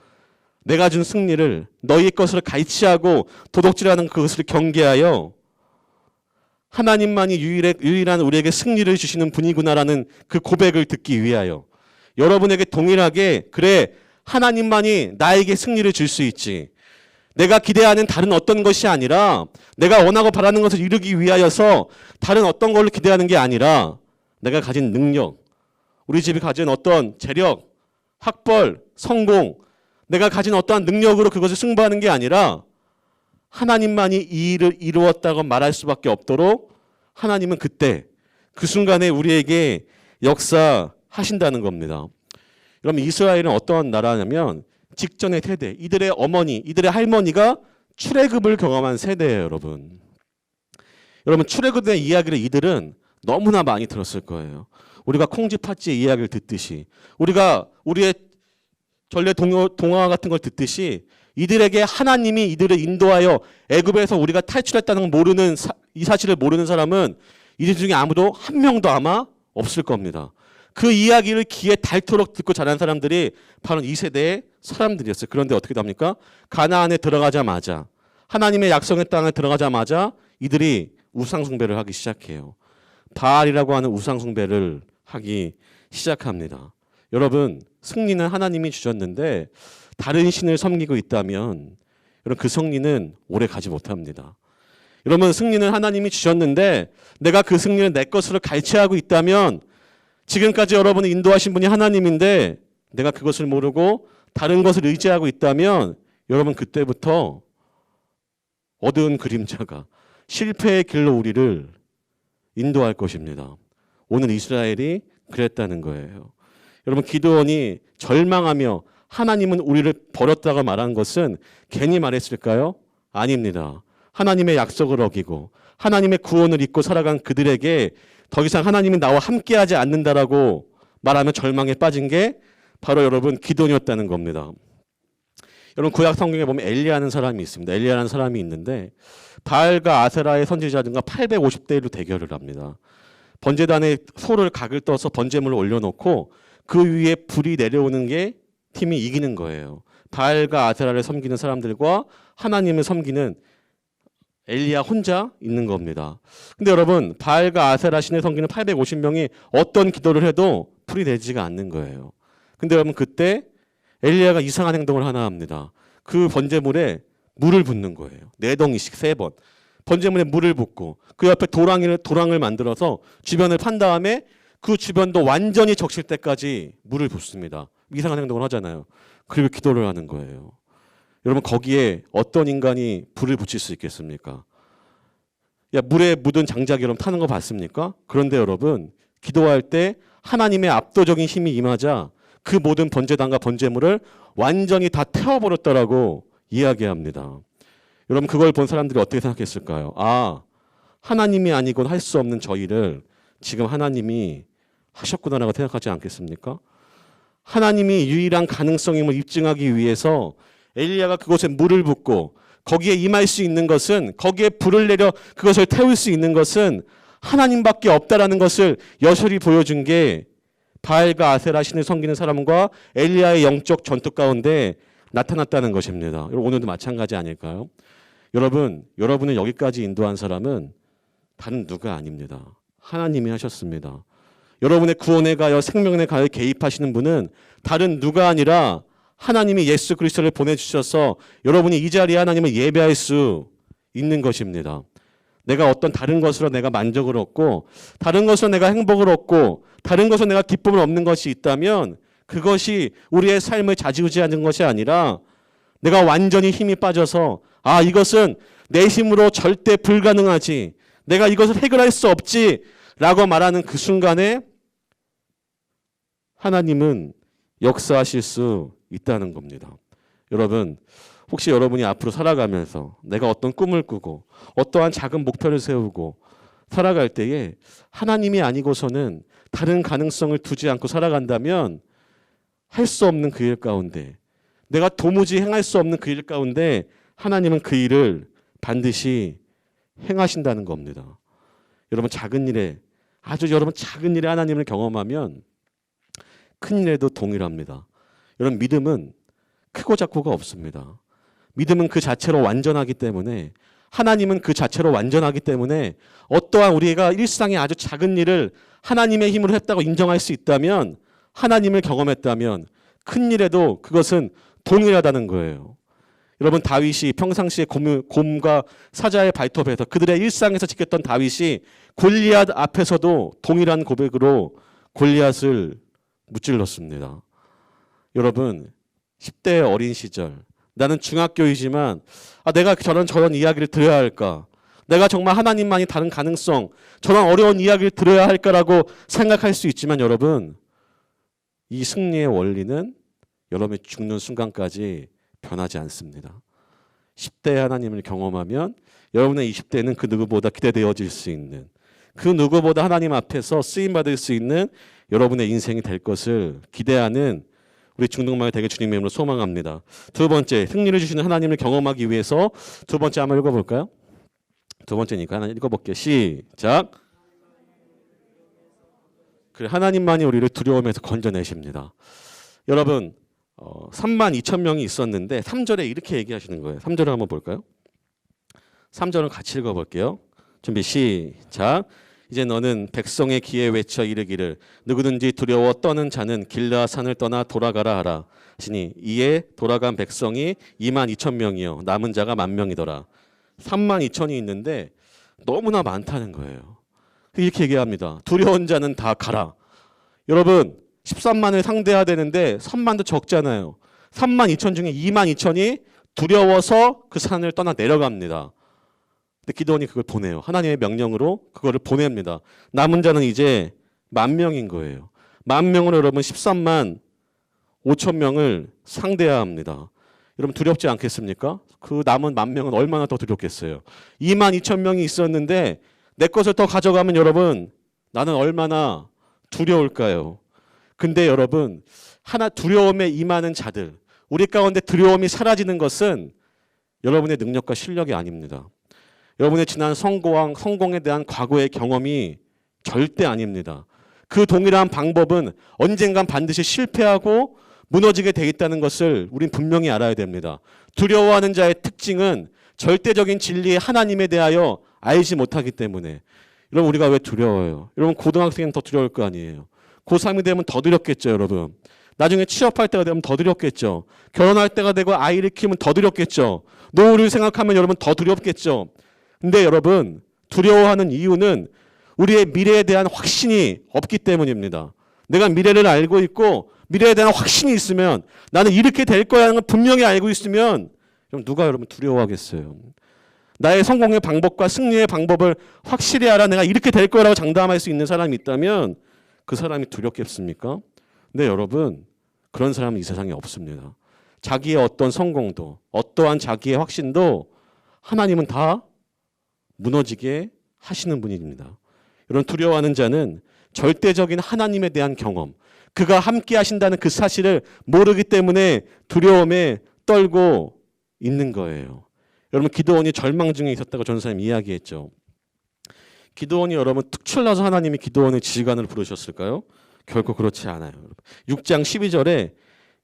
내가 준 승리를 너희의 것으로 갈취하고 도둑질하는 그것을 경계하여 하나님만이 유일한 우리에게 승리를 주시는 분이구나라는 그 고백을 듣기 위하여 여러분에게 동일하게 그래 하나님만이 나에게 승리를 줄 수 있지. 내가 기대하는 다른 어떤 것이 아니라 내가 원하고 바라는 것을 이루기 위하여서 다른 어떤 걸로 기대하는 게 아니라 내가 가진 능력, 우리 집이 가진 어떤 재력, 학벌, 성공, 내가 가진 어떠한 능력으로 그것을 승부하는 게 아니라 하나님만이 이 일을 이루었다고 말할 수밖에 없도록 하나님은 그때 그 순간에 우리에게 역사하신다는 겁니다. 여러분 이스라엘은 어떠한 나라냐면 직전의 세대, 이들의 어머니, 이들의 할머니가 출애굽을 경험한 세대예요, 여러분. 여러분 출애굽의 이야기를 이들은 너무나 많이 들었을 거예요. 우리가 콩쥐팥쥐의 이야기를 듣듯이, 우리가 우리의 전래 동화 같은 걸 듣듯이 이들에게 하나님이 이들을 인도하여 애굽에서 우리가 탈출했다는 걸 모르는 이 사실을 모르는 사람은 이들 중에 아무도 한 명도 아마 없을 겁니다. 그 이야기를 귀에 닳도록 듣고 자란 사람들이 바로 이 세대의 사람들이었어요. 그런데 어떻게 됩니까? 가나안에 들어가자마자, 하나님의 약속의 땅에 들어가자마자 이들이 우상 숭배를 하기 시작해요. 바알이라고 하는 우상 숭배를 하기 시작합니다. 여러분, 승리는 하나님이 주셨는데 다른 신을 섬기고 있다면 여러분, 그 승리는 오래 가지 못합니다. 여러분, 승리는 하나님이 주셨는데 내가 그 승리를 내 것으로 갈취하고 있다면, 지금까지 여러분을 인도하신 분이 하나님인데 내가 그것을 모르고 다른 것을 의지하고 있다면 여러분, 그때부터 어두운 그림자가 실패의 길로 우리를 인도할 것입니다. 오늘 이스라엘이 그랬다는 거예요. 여러분, 기드온이 절망하며 하나님은 우리를 버렸다고 말한 것은 괜히 말했을까요? 아닙니다. 하나님의 약속을 어기고 하나님의 구원을 잊고 살아간 그들에게 더 이상 하나님이 나와 함께하지 않는다라고 말하면 절망에 빠진 게 바로 여러분 기드온이었다는 겁니다. 여러분, 구약 성경에 보면 엘리야라는 사람이 있습니다. 엘리야라는 사람이 있는데 바알과 아세라의 선지자들과 850대 1로 대결을 합니다. 번제단에 소를 각을 떠서 번제물을 올려놓고 그 위에 불이 내려오는 게 팀이 이기는 거예요. 바알과 아세라를 섬기는 사람들과 하나님을 섬기는 엘리야 혼자 있는 겁니다. 근데 여러분, 바알과 아세라 신을 섬기는 850명이 어떤 기도를 해도 불이 내지가 않는 거예요. 근데 여러분, 그때 엘리야가 이상한 행동을 하나 합니다. 그 번제물에 물을 붓는 거예요. 4덩이씩 3번. 번제물에 물을 붓고 그 옆에 도랑을 만들어서 주변을 판 다음에 그 주변도 완전히 적실 때까지 물을 붓습니다. 이상한 행동을 하잖아요. 그리고 기도를 하는 거예요. 여러분, 거기에 어떤 인간이 불을 붙일 수 있겠습니까? 야, 물에 묻은 장작이 여러분 타는 거 봤습니까? 그런데 여러분, 기도할 때 하나님의 압도적인 힘이 임하자 그 모든 번제단과 번제물을 완전히 다 태워버렸다라고 이야기합니다. 여러분, 그걸 본 사람들이 어떻게 생각했을까요? 아, 하나님이 아니곤 할 수 없는 저희를 지금 하나님이 하셨구나라고 생각하지 않겠습니까? 하나님이 유일한 가능성임을 입증하기 위해서 엘리야가 그곳에 물을 붓고 거기에 임할 수 있는 것은, 거기에 불을 내려 그것을 태울 수 있는 것은 하나님밖에 없다라는 것을 여실히 보여준 게 바알과 아세라 신을 섬기는 사람과 엘리야의 영적 전투 가운데 나타났다는 것입니다. 여러분, 오늘도 마찬가지 아닐까요? 여러분, 여러분을 여기까지 인도한 사람은 다른 누가 아닙니다. 하나님이 하셨습니다. 여러분의 구원에 가여 생명에 가여 개입하시는 분은 다른 누가 아니라 하나님이 예수 그리스도를 보내주셔서 여러분이 이 자리에 하나님을 예배할 수 있는 것입니다. 내가 어떤 다른 것으로 내가 만족을 얻고 다른 것으로 내가 행복을 얻고 다른 것으로 내가 기쁨을 얻는 것이 있다면 그것이 우리의 삶을 좌지우지하는 것이 아니라 내가 완전히 힘이 빠져서 아, 이것은 내 힘으로 절대 불가능하지, 내가 이것을 해결할 수 없지 라고 말하는 그 순간에 하나님은 역사하실 수 있다는 겁니다. 여러분, 혹시 여러분이 앞으로 살아가면서 내가 어떤 꿈을 꾸고 어떠한 작은 목표를 세우고 살아갈 때에 하나님이 아니고서는 다른 가능성을 두지 않고 살아간다면 할 수 없는 그 일 가운데, 내가 도무지 행할 수 없는 그 일 가운데 하나님은 그 일을 반드시 행하신다는 겁니다. 여러분, 작은 일에, 아주 여러분 작은 일에 하나님을 경험하면 큰 일에도 동일합니다. 여러분, 믿음은 크고 작고가 없습니다. 믿음은 그 자체로 완전하기 때문에, 하나님은 그 자체로 완전하기 때문에 어떠한 우리가 일상의 아주 작은 일을 하나님의 힘으로 했다고 인정할 수 있다면, 하나님을 경험했다면 큰 일에도 그것은 동일하다는 거예요. 여러분, 다윗이 평상시에 곰과 사자의 발톱에서 그들의 일상에서 지켰던 다윗이 골리앗 앞에서도 동일한 고백으로 골리앗을 무찔렀습니다. 여러분, 10대의 어린 시절, 나는 중학교이지만 내가 저런 이야기를 들어야 할까? 내가 정말 하나님만이 다른 가능성, 저런 어려운 이야기를 들어야 할까라고 생각할 수 있지만 여러분, 이 승리의 원리는 여러분이 죽는 순간까지 변하지 않습니다. 10대의 하나님을 경험하면 여러분의 20대는 그 누구보다 기대되어질 수 있는 그 누구보다 하나님 앞에서 쓰임 받을 수 있는 여러분의 인생이 될 것을 기대하는 우리 중등마을 대개 주님의 이름으로 소망합니다. 두 번째, 승리를 주시는 하나님을 경험하기 위해서 두 번째 한번 읽어볼까요? 두 번째니까 하나 읽어볼게요. 시작. 그래, 하나님만이 우리를 두려움에서 건져내십니다. 여러분 32,000명이 있었는데 3절에 이렇게 얘기하시는 거예요. 3절을 한번 볼까요? 3절을 같이 읽어볼게요. 준비 시작. 이제 너는 백성의 귀에 외쳐 이르기를 누구든지 두려워 떠는 자는 길라산을 떠나 돌아가라 하라 하시니 이에 돌아간 백성이 22,000명이요 남은 자가 10,000명이더라. 32,000이 있는데 너무나 많다는 거예요. 이렇게 얘기합니다. 두려운 자는 다 가라. 여러분 13만을 상대해야 되는데 3만도 적잖아요. 32,000 중에 22,000이 두려워서 그 산을 떠나 내려갑니다. 근데 기드온이 그걸 보내요. 하나님의 명령으로 그거를 보냅니다. 남은 자는 이제 10,000명인 거예요. 10,000명으로 여러분 13만 5,000명을 상대해야 합니다. 여러분 두렵지 않겠습니까? 그 남은 10,000명은 얼마나 더 두렵겠어요. 22,000명이 있었는데 내 것을 더 가져가면 여러분 나는 얼마나 두려울까요? 근데 여러분 하나 두려움에 임하는 자들, 우리 가운데 두려움이 사라지는 것은 여러분의 능력과 실력이 아닙니다. 여러분의 지난 성공에 대한 과거의 경험이 절대 아닙니다. 그 동일한 방법은 언젠간 반드시 실패하고 무너지게 돼 있다는 것을 우린 분명히 알아야 됩니다. 두려워하는 자의 특징은 절대적인 진리의 하나님에 대하여 알지 못하기 때문에. 여러분 우리가 왜 두려워요? 여러분 고등학생은 더 두려울 거 아니에요. 고3이 되면 더 두렵겠죠, 여러분. 나중에 취업할 때가 되면 더 두렵겠죠. 결혼할 때가 되고 아이를 키우면 더 두렵겠죠. 노후를 생각하면 여러분 더 두렵겠죠. 근데 여러분 두려워하는 이유는 우리의 미래에 대한 확신이 없기 때문입니다. 내가 미래를 알고 있고 미래에 대한 확신이 있으면 나는 이렇게 될 거라는 걸 분명히 알고 있으면 그럼 누가 여러분 두려워하겠어요? 나의 성공의 방법과 승리의 방법을 확실히 알아 내가 이렇게 될 거라고 장담할 수 있는 사람이 있다면 그 사람이 두렵겠습니까? 근데 여러분 그런 사람은 이 세상에 없습니다. 자기의 어떤 성공도 어떠한 자기의 확신도 하나님은 다 무너지게 하시는 분입니다. 여러분 두려워하는 자는 절대적인 하나님에 대한 경험, 그가 함께 하신다는 그 사실을 모르기 때문에 두려움에 떨고 있는 거예요. 여러분 기드온이 절망 중에 있었다고 전사님 이야기했죠. 기드온이 여러분 특출나서 하나님이 기드온의 지휘관을 부르셨을까요? 결코 그렇지 않아요. 6장 12절에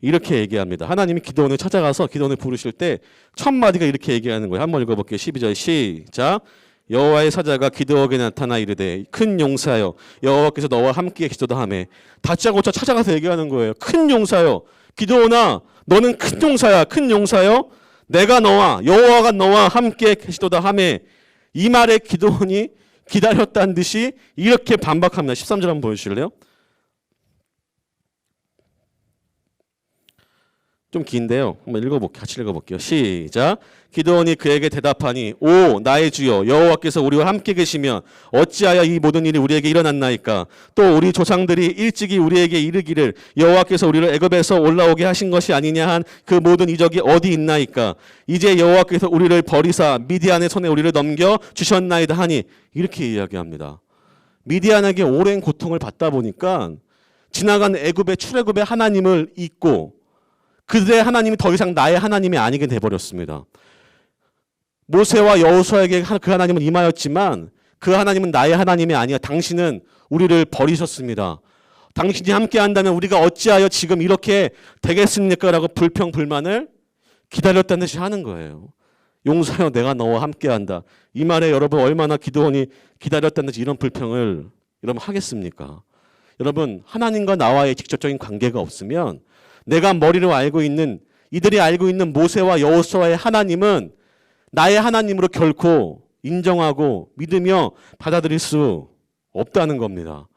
이렇게 얘기합니다. 하나님이 기드온을 찾아가서 기드온을 부르실 때 첫 마디가 이렇게 얘기하는 거예요. 한번 읽어볼게요. 12절 시작. 여호와의 사자가 기드온에게 나타나 이르되 큰 용사여 여호와께서 너와 함께 계시도다 하매 다짜고짜 찾아가서 얘기하는 거예요. 큰 용사여 기드온아 너는 큰 용사야. 큰 용사여 내가 너와 여호와가 너와 함께 계시도다 하매 이 말에 기드온이 기다렸다는 듯이 이렇게 반박합니다. 13절 한번 보여주실래요? 좀 긴데요. 한번 읽어볼게요. 같이 읽어볼게요. 시작. 기드온이 그에게 대답하니 오 나의 주여 여호와께서 우리와 함께 계시면 어찌하여 이 모든 일이 우리에게 일어났나이까. 또 우리 조상들이 일찍이 우리에게 이르기를 여호와께서 우리를 애굽에서 올라오게 하신 것이 아니냐 한 그 모든 이적이 어디 있나이까. 이제 여호와께서 우리를 버리사 미디안의 손에 우리를 넘겨 주셨나이다 하니 이렇게 이야기합니다. 미디안에게 오랜 고통을 받다 보니까 지나간 애굽의 출애굽의 하나님을 잊고 그들의 하나님이 더 이상 나의 하나님이 아니게 돼버렸습니다. 모세와 여호수아에게 그 하나님은 임하였지만 그 하나님은 나의 하나님이 아니야. 당신은 우리를 버리셨습니다. 당신이 함께 한다면 우리가 어찌하여 지금 이렇게 되겠습니까? 라고 불평불만을 기다렸다는 듯이 하는 거예요. 용사여 내가 너와 함께 한다. 이 말에 여러분 얼마나 기드온이 기다렸다는 듯이 이런 불평을 여러분 하겠습니까? 여러분 하나님과 나와의 직접적인 관계가 없으면 내가 머리로 알고 있는 이들이 알고 있는 모세와 여호수아의 하나님은 나의 하나님으로 결코 인정하고 믿으며 받아들일 수 없다는 겁니다.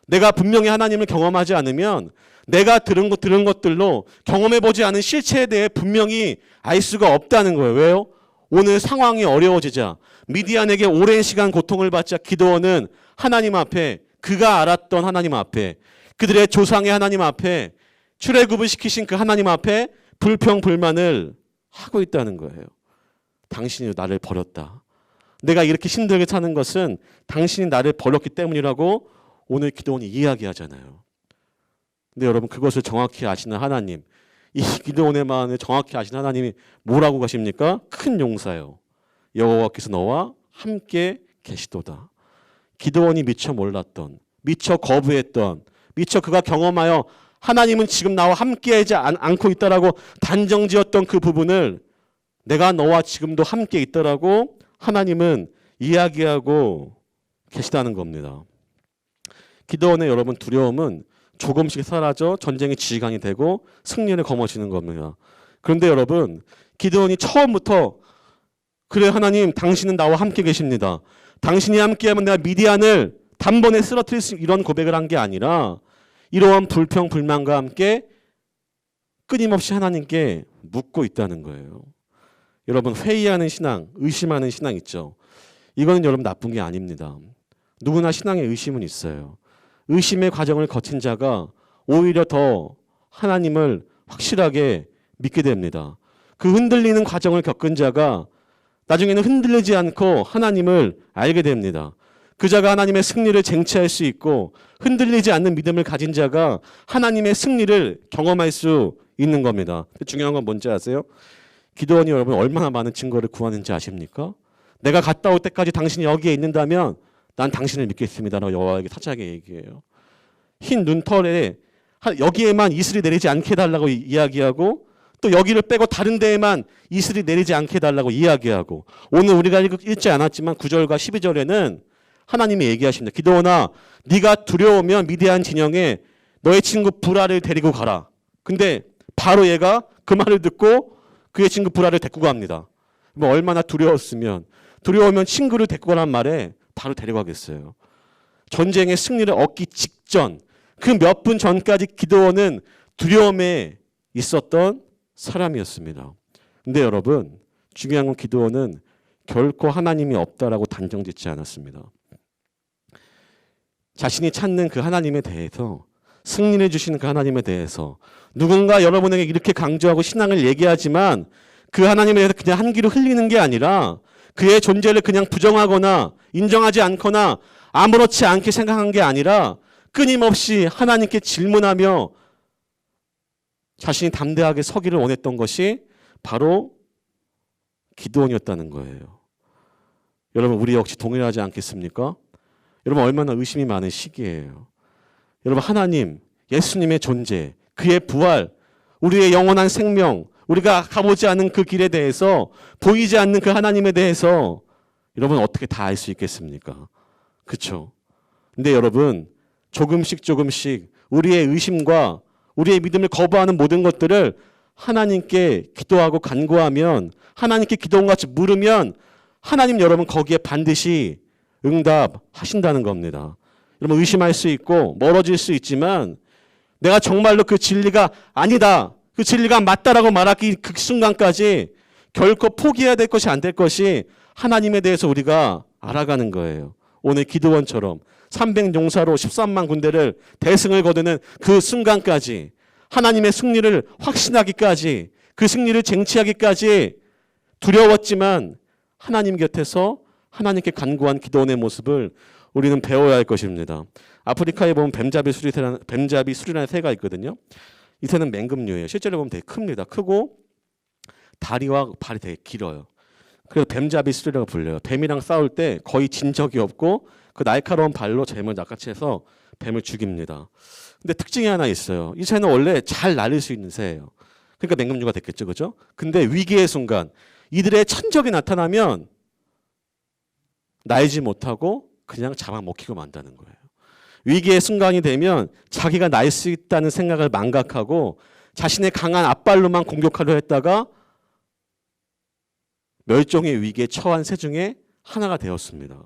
내가 분명히 하나님을 경험하지 않으면 내가 들은 것들로 경험해보지 않은 실체에 대해 분명히 알 수가 없다는 거예요. 왜요? 오늘 상황이 어려워지자 미디안에게 오랜 시간 고통을 받자 기드온은 하나님 앞에 그가 알았던 하나님 앞에 그들의 조상의 하나님 앞에 출애굽을 시키신 그 하나님 앞에 불평불만을 하고 있다는 거예요. 당신이 나를 버렸다. 내가 이렇게 힘들게 사는 것은 당신이 나를 버렸기 때문이라고 오늘 기도원이 이야기하잖아요. 근데 여러분 그것을 정확히 아시는 하나님, 이 기도원의 마음을 정확히 아시는 하나님이 뭐라고 하십니까? 큰 용사요. 여호와께서 너와 함께 계시도다. 기도원이 미처 몰랐던, 미처 거부했던, 미처 그가 경험하여 하나님은 지금 나와 함께하지 않고 있다라고 단정지었던 그 부분을 내가 너와 지금도 함께 있다라고 하나님은 이야기하고 계시다는 겁니다. 기도원의 여러분 두려움은 조금씩 사라져 전쟁의 지휘관이 되고 승리를 거머쥐는 겁니다. 그런데 여러분 기도원이 처음부터 그래 하나님 당신은 나와 함께 계십니다. 당신이 함께하면 내가 미디안을 단번에 쓰러뜨릴 수 이런 고백을 한 게 아니라 이러한 불평 불만과 함께 끊임없이 하나님께 묻고 있다는 거예요. 여러분 회의하는 신앙, 의심하는 신앙 있죠. 이거는 여러분 나쁜 게 아닙니다. 누구나 신앙에 의심은 있어요. 의심의 과정을 거친 자가 오히려 더 하나님을 확실하게 믿게 됩니다. 그 흔들리는 과정을 겪은 자가 나중에는 흔들리지 않고 하나님을 알게 됩니다. 그 자가 하나님의 승리를 쟁취할 수 있고 흔들리지 않는 믿음을 가진 자가 하나님의 승리를 경험할 수 있는 겁니다. 중요한 건 뭔지 아세요? 기도원이 여러분 얼마나 많은 증거를 구하는지 아십니까? 내가 갔다 올 때까지 당신이 여기에 있는다면 난 당신을 믿겠습니다라고 여호와에게 타짜하게 얘기해요. 흰 눈털에 여기에만 이슬이 내리지 않게 해달라고 이야기하고 또 여기를 빼고 다른 데에만 이슬이 내리지 않게 해달라고 이야기하고 오늘 우리가 읽지 않았지만 9절과 12절에는 하나님이 얘기하십니다. 기도원아 네가 두려우면 미디안 진영에 너의 친구 브라를 데리고 가라. 근데 바로 얘가 그 말을 듣고 그의 친구 브라를 데리고 갑니다. 뭐 얼마나 두려우면 친구를 데리고 가란 말에 바로 데려가겠어요. 전쟁의 승리를 얻기 직전 그 몇 분 전까지 기도원은 두려움에 있었던 사람이었습니다. 근데 여러분 중요한 건 기도원은 결코 하나님이 없다라고 단정짓지 않았습니다. 자신이 찾는 그 하나님에 대해서 승리를 주시는 그 하나님에 대해서 누군가 여러분에게 이렇게 강조하고 신앙을 얘기하지만 그 하나님에 대해서 그냥 한 귀로 흘리는 게 아니라 그의 존재를 그냥 부정하거나 인정하지 않거나 아무렇지 않게 생각한 게 아니라 끊임없이 하나님께 질문하며 자신이 담대하게 서기를 원했던 것이 바로 기도원이었다는 거예요. 여러분 우리 역시 동일하지 않겠습니까? 여러분 얼마나 의심이 많은 시기예요. 여러분 하나님, 예수님의 존재, 그의 부활, 우리의 영원한 생명, 우리가 가보지 않은 그 길에 대해서 보이지 않는 그 하나님에 대해서 여러분 어떻게 다 알 수 있겠습니까? 그렇죠? 근데 여러분 조금씩 우리의 의심과 우리의 믿음을 거부하는 모든 것들을 하나님께 기도하고 간구하면 하나님께 기도원같이 물으면 하나님 여러분 거기에 반드시 응답하신다는 겁니다. 여러분 의심할 수 있고 멀어질 수 있지만 내가 정말로 그 진리가 아니다, 그 진리가 맞다라고 말하기 그 순간까지 결코 포기해야 될 것이 안 될 것이 하나님에 대해서 우리가 알아가는 거예요. 오늘 기드원처럼 300용사로 13만 군대를 대승을 거두는 그 순간까지 하나님의 승리를 확신하기까지 그 승리를 쟁취하기까지 두려웠지만 하나님 곁에서 하나님께 간구한 기도원의 모습을 우리는 배워야 할 것입니다. 아프리카에 보면 뱀잡이 수리라는 새가 있거든요. 이 새는 맹금류예요. 실제로 보면 되게 큽니다. 크고 다리와 발이 되게 길어요. 그래서 뱀잡이 수리라고 불려요. 뱀이랑 싸울 때 거의 진 적이 없고 그 날카로운 발로 뱀을 낚아채서 뱀을 죽입니다. 근데 특징이 하나 있어요. 이 새는 원래 잘 날릴 수 있는 새예요. 그러니까 맹금류가 됐겠죠, 그죠? 근데 위기의 순간 이들의 천적이 나타나면 날지 못하고 그냥 잡아먹히고 만다는 거예요. 위기의 순간이 되면 자기가 날 수 있다는 생각을 망각하고 자신의 강한 앞발로만 공격하려 했다가 멸종의 위기에 처한 새 중에 하나가 되었습니다.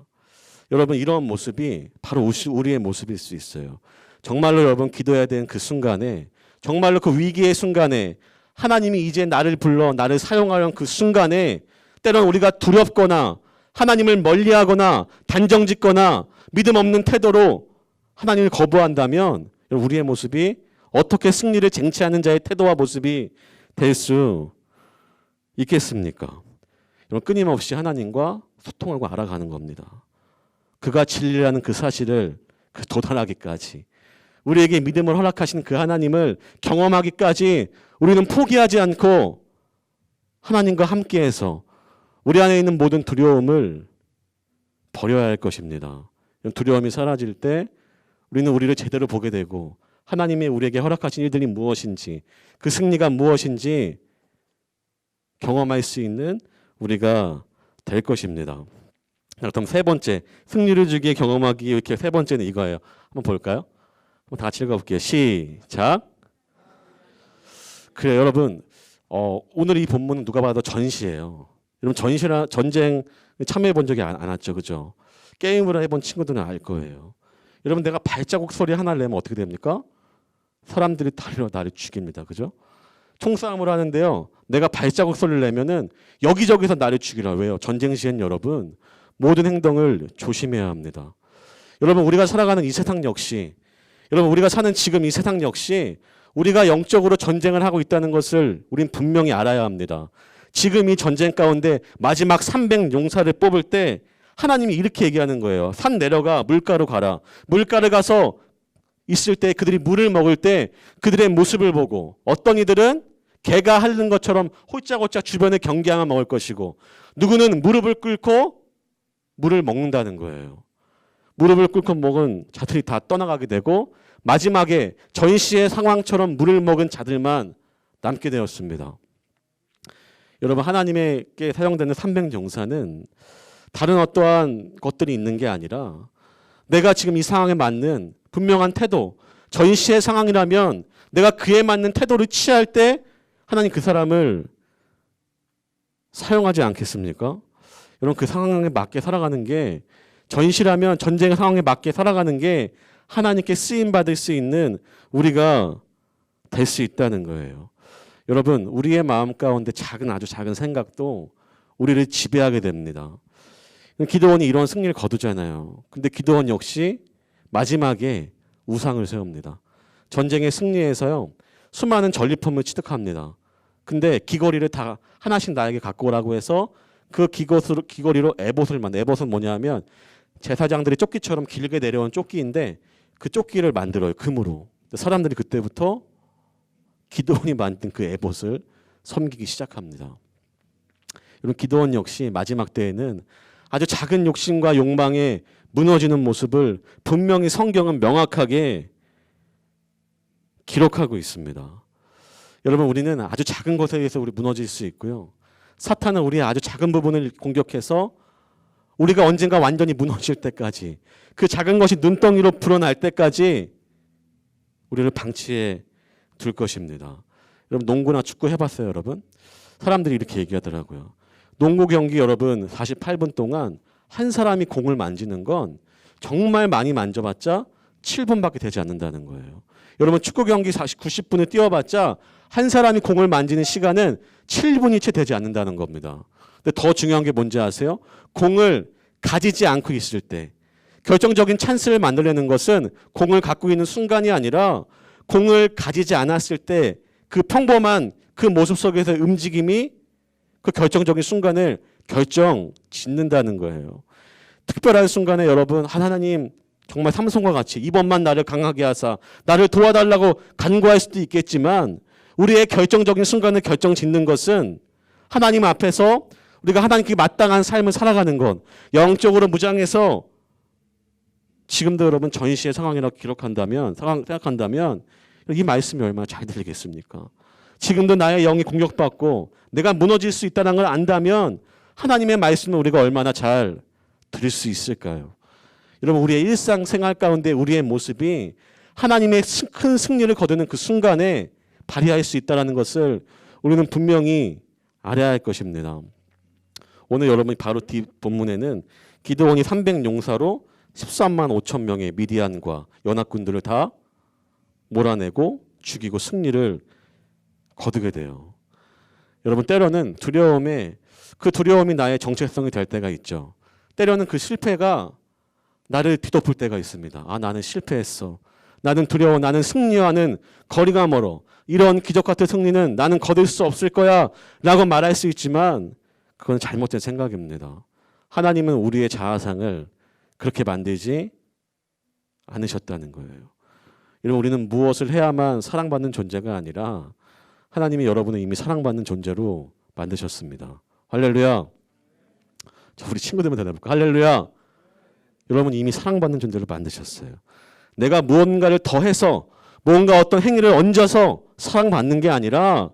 여러분 이런 모습이 바로 우리의 모습일 수 있어요. 정말로 여러분 기도해야 되는 그 순간에 정말로 그 위기의 순간에 하나님이 이제 나를 불러 나를 사용하려는 그 순간에 때론 우리가 두렵거나 하나님을 멀리하거나 단정짓거나 믿음 없는 태도로 하나님을 거부한다면 우리의 모습이 어떻게 승리를 쟁취하는 자의 태도와 모습이 될 수 있겠습니까? 여러분 끊임없이 하나님과 소통을 하고 알아가는 겁니다. 그가 진리라는 그 사실을 도달하기까지 우리에게 믿음을 허락하신 그 하나님을 경험하기까지 우리는 포기하지 않고 하나님과 함께해서 우리 안에 있는 모든 두려움을 버려야 할 것입니다. 두려움이 사라질 때 우리는 우리를 제대로 보게 되고 하나님이 우리에게 허락하신 일들이 무엇인지 그 승리가 무엇인지 경험할 수 있는 우리가 될 것입니다. 그럼 세 번째, 승리를 주기에 경험하기 이렇게 세 번째는 이거예요. 한번 볼까요? 한번 다 같이 읽어볼게요. 시작. 그래요, 여러분. 오늘 이 본문은 누가 봐도 전시예요. 여러분 전쟁 참여해 본 적이 안 왔죠, 그죠? 게임을 해본 친구들은 알 거예요. 여러분 내가 발자국 소리 하나를 내면 어떻게 됩니까? 사람들이 달려 나를 죽입니다, 그죠? 총싸움을 하는데요. 내가 발자국 소리를 내면은 여기저기서 나를 죽이라. 왜요? 전쟁 시엔 여러분 모든 행동을 조심해야 합니다. 여러분 우리가 살아가는 이 세상 역시 여러분 우리가 사는 지금 이 세상 역시 우리가 영적으로 전쟁을 하고 있다는 것을 우린 분명히 알아야 합니다. 지금 이 전쟁 가운데 마지막 300용사를 뽑을 때 하나님이 이렇게 얘기하는 거예요. 산 내려가 물가로 가라. 물가를 가서 있을 때 그들이 물을 먹을 때 그들의 모습을 보고 어떤 이들은 개가 핥는 것처럼 홀짝홀짝 주변을 경계하며 먹을 것이고 누구는 무릎을 꿇고 물을 먹는다는 거예요. 무릎을 꿇고 먹은 자들이 다 떠나가게 되고 마지막에 전시의 상황처럼 물을 먹은 자들만 남게 되었습니다. 여러분 하나님에게 사용되는 300용사는 다른 어떠한 것들이 있는 게 아니라 내가 지금 이 상황에 맞는 분명한 태도, 전시의 상황이라면 내가 그에 맞는 태도를 취할 때 하나님 그 사람을 사용하지 않겠습니까? 여러분 그 상황에 맞게 살아가는 게 전시라면 전쟁의 상황에 맞게 살아가는 게 하나님께 쓰임받을 수 있는 우리가 될 수 있다는 거예요. 여러분 우리의 마음 가운데 아주 작은 생각도 우리를 지배하게 됩니다. 기드온이 이런 승리를 거두잖아요. 근데 기드온 역시 마지막에 우상을 세웁니다. 전쟁의 승리에서요. 수많은 전리품을 취득합니다. 근데 귀걸이를 다 하나씩 나에게 갖고 오라고 해서 그 귀걸이로 에봇을 만들어요. 에봇은 뭐냐면 제사장들이 조끼처럼 길게 내려온 조끼인데 그 조끼를 만들어요. 금으로. 사람들이 그때부터 기드온이 만든 그 에봇을 섬기기 시작합니다. 여러분 기드온 역시 마지막 때에는 아주 작은 욕심과 욕망에 무너지는 모습을 분명히 성경은 명확하게 기록하고 있습니다. 여러분 우리는 아주 작은 것에 의해서 우리 무너질 수 있고요. 사탄은 우리의 아주 작은 부분을 공격해서 우리가 언젠가 완전히 무너질 때까지 그 작은 것이 눈덩이로 불어날 때까지 우리를 방치해 둘 것입니다. 여러분 농구나 축구 해봤어요, 여러분? 사람들이 이렇게 얘기하더라고요. 농구 경기 여러분 48분 동안 한 사람이 공을 만지는 건 정말 많이 만져봤자 7분밖에 되지 않는다는 거예요. 여러분 축구 경기 90분을 뛰어봤자 한 사람이 공을 만지는 시간은 7분이 채 되지 않는다는 겁니다. 근데 더 중요한 게 뭔지 아세요? 공을 가지지 않고 있을 때 결정적인 찬스를 만들려는 것은 공을 갖고 있는 순간이 아니라 공을 가지지 않았을 때 그 평범한 그 모습 속에서의 움직임이 그 결정적인 순간을 결정 짓는다는 거예요. 특별한 순간에 여러분 하나님 정말 삼손과 같이 이번만 나를 강하게 하사 나를 도와달라고 간구할 수도 있겠지만 우리의 결정적인 순간을 결정 짓는 것은 하나님 앞에서 우리가 하나님께 마땅한 삶을 살아가는 것, 영적으로 무장해서 지금도 여러분 전시의 상황이라고 생각한다면 이 말씀이 얼마나 잘 들리겠습니까? 지금도 나의 영이 공격받고 내가 무너질 수 있다는 걸 안다면 하나님의 말씀을 우리가 얼마나 잘 들을 수 있을까요? 여러분 우리의 일상생활 가운데 우리의 모습이 하나님의 큰 승리를 거두는 그 순간에 발휘할 수 있다는 것을 우리는 분명히 알아야 할 것입니다. 오늘 여러분이 바로 뒷 본문에는 기드온이 300용사로 13만 5천 명의 미디안과 연합군들을 다 몰아내고 죽이고 승리를 거두게 돼요. 여러분 때로는 그 두려움이 나의 정체성이 될 때가 있죠. 때로는 그 실패가 나를 뒤덮을 때가 있습니다. 아 나는 실패했어. 나는 두려워. 나는 승리와는 거리가 멀어. 이런 기적 같은 승리는 나는 거둘 수 없을 거야 라고 말할 수 있지만 그건 잘못된 생각입니다. 하나님은 우리의 자아상을 그렇게 만들지 않으셨다는 거예요. 여러분, 우리는 무엇을 해야만 사랑받는 존재가 아니라 하나님이 여러분을 이미 사랑받는 존재로 만드셨습니다. 할렐루야. 자, 우리 친구들만 대답해볼까? 할렐루야. 여러분 이미 사랑받는 존재로 만드셨어요. 내가 무언가를 더해서 뭔가 어떤 행위를 얹어서 사랑받는 게 아니라